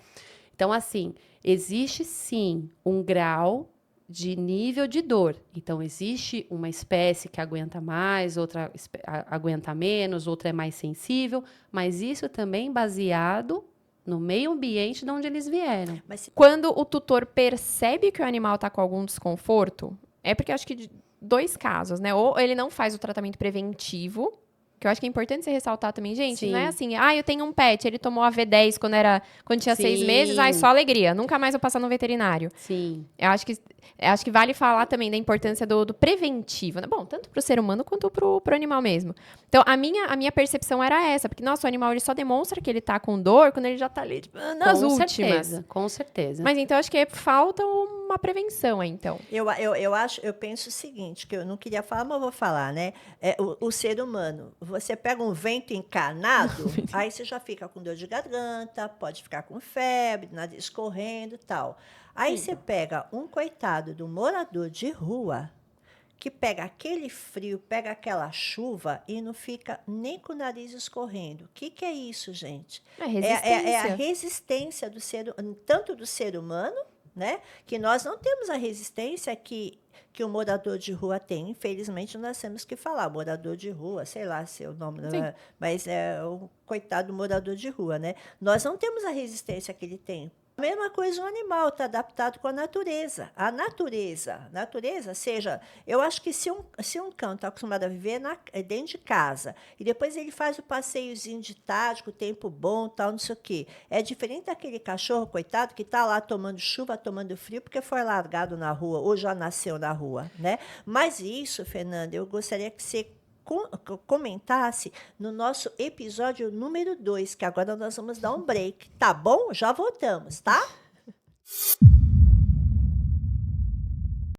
Então, assim, existe sim um grau de nível de dor. Então, existe uma espécie que aguenta mais, outra aguenta menos, outra é mais sensível, mas isso também baseado no meio ambiente de onde eles vieram. Mas Quando o tutor percebe que o animal está com algum desconforto, é porque eu acho que de 2 casos, né? Ou ele não faz o tratamento preventivo, que eu acho que é importante você ressaltar também, gente. Sim. Não é assim, eu tenho um pet, ele tomou a V10 quando tinha 6 Sim. meses, só alegria, nunca mais vou passar no veterinário. Sim. Eu acho que vale falar também da importância do preventivo, né? Bom, tanto para o ser humano quanto para o animal mesmo. Então, a minha percepção era essa, porque, nossa, o animal ele só demonstra que ele tá com dor quando ele já tá ali, tipo, nas últimas. Com certeza. Mas então, acho que falta uma prevenção aí, então. eu penso o seguinte, que eu não queria falar, mas eu vou falar, né? O ser humano, você pega um vento encarnado, aí você já fica com dor de garganta, pode ficar com febre, nariz escorrendo e tal. Aí você pega um coitado do morador de rua, que pega aquele frio, pega aquela chuva e não fica nem com o nariz escorrendo. O que é isso, gente? É resistência. É a resistência tanto do ser humano, né? Que nós não temos a resistência que o morador de rua tem. Infelizmente, nós temos que falar. Morador de rua, sei lá se é o nome, mas é o coitado do morador de rua, né? Nós não temos a resistência que ele tem. A mesma coisa, um animal está adaptado com a natureza. A natureza, seja, eu acho que se um cão está acostumado a viver dentro de casa e depois ele faz o passeiozinho de tarde, com o tempo bom, tal, não sei o quê. É diferente daquele cachorro, coitado, que está lá tomando chuva, tomando frio, porque foi largado na rua ou já nasceu na rua, né? Mas isso, Fernanda, eu gostaria que você comentasse no nosso episódio número 2, que agora nós vamos dar um break, tá bom? Já voltamos, tá?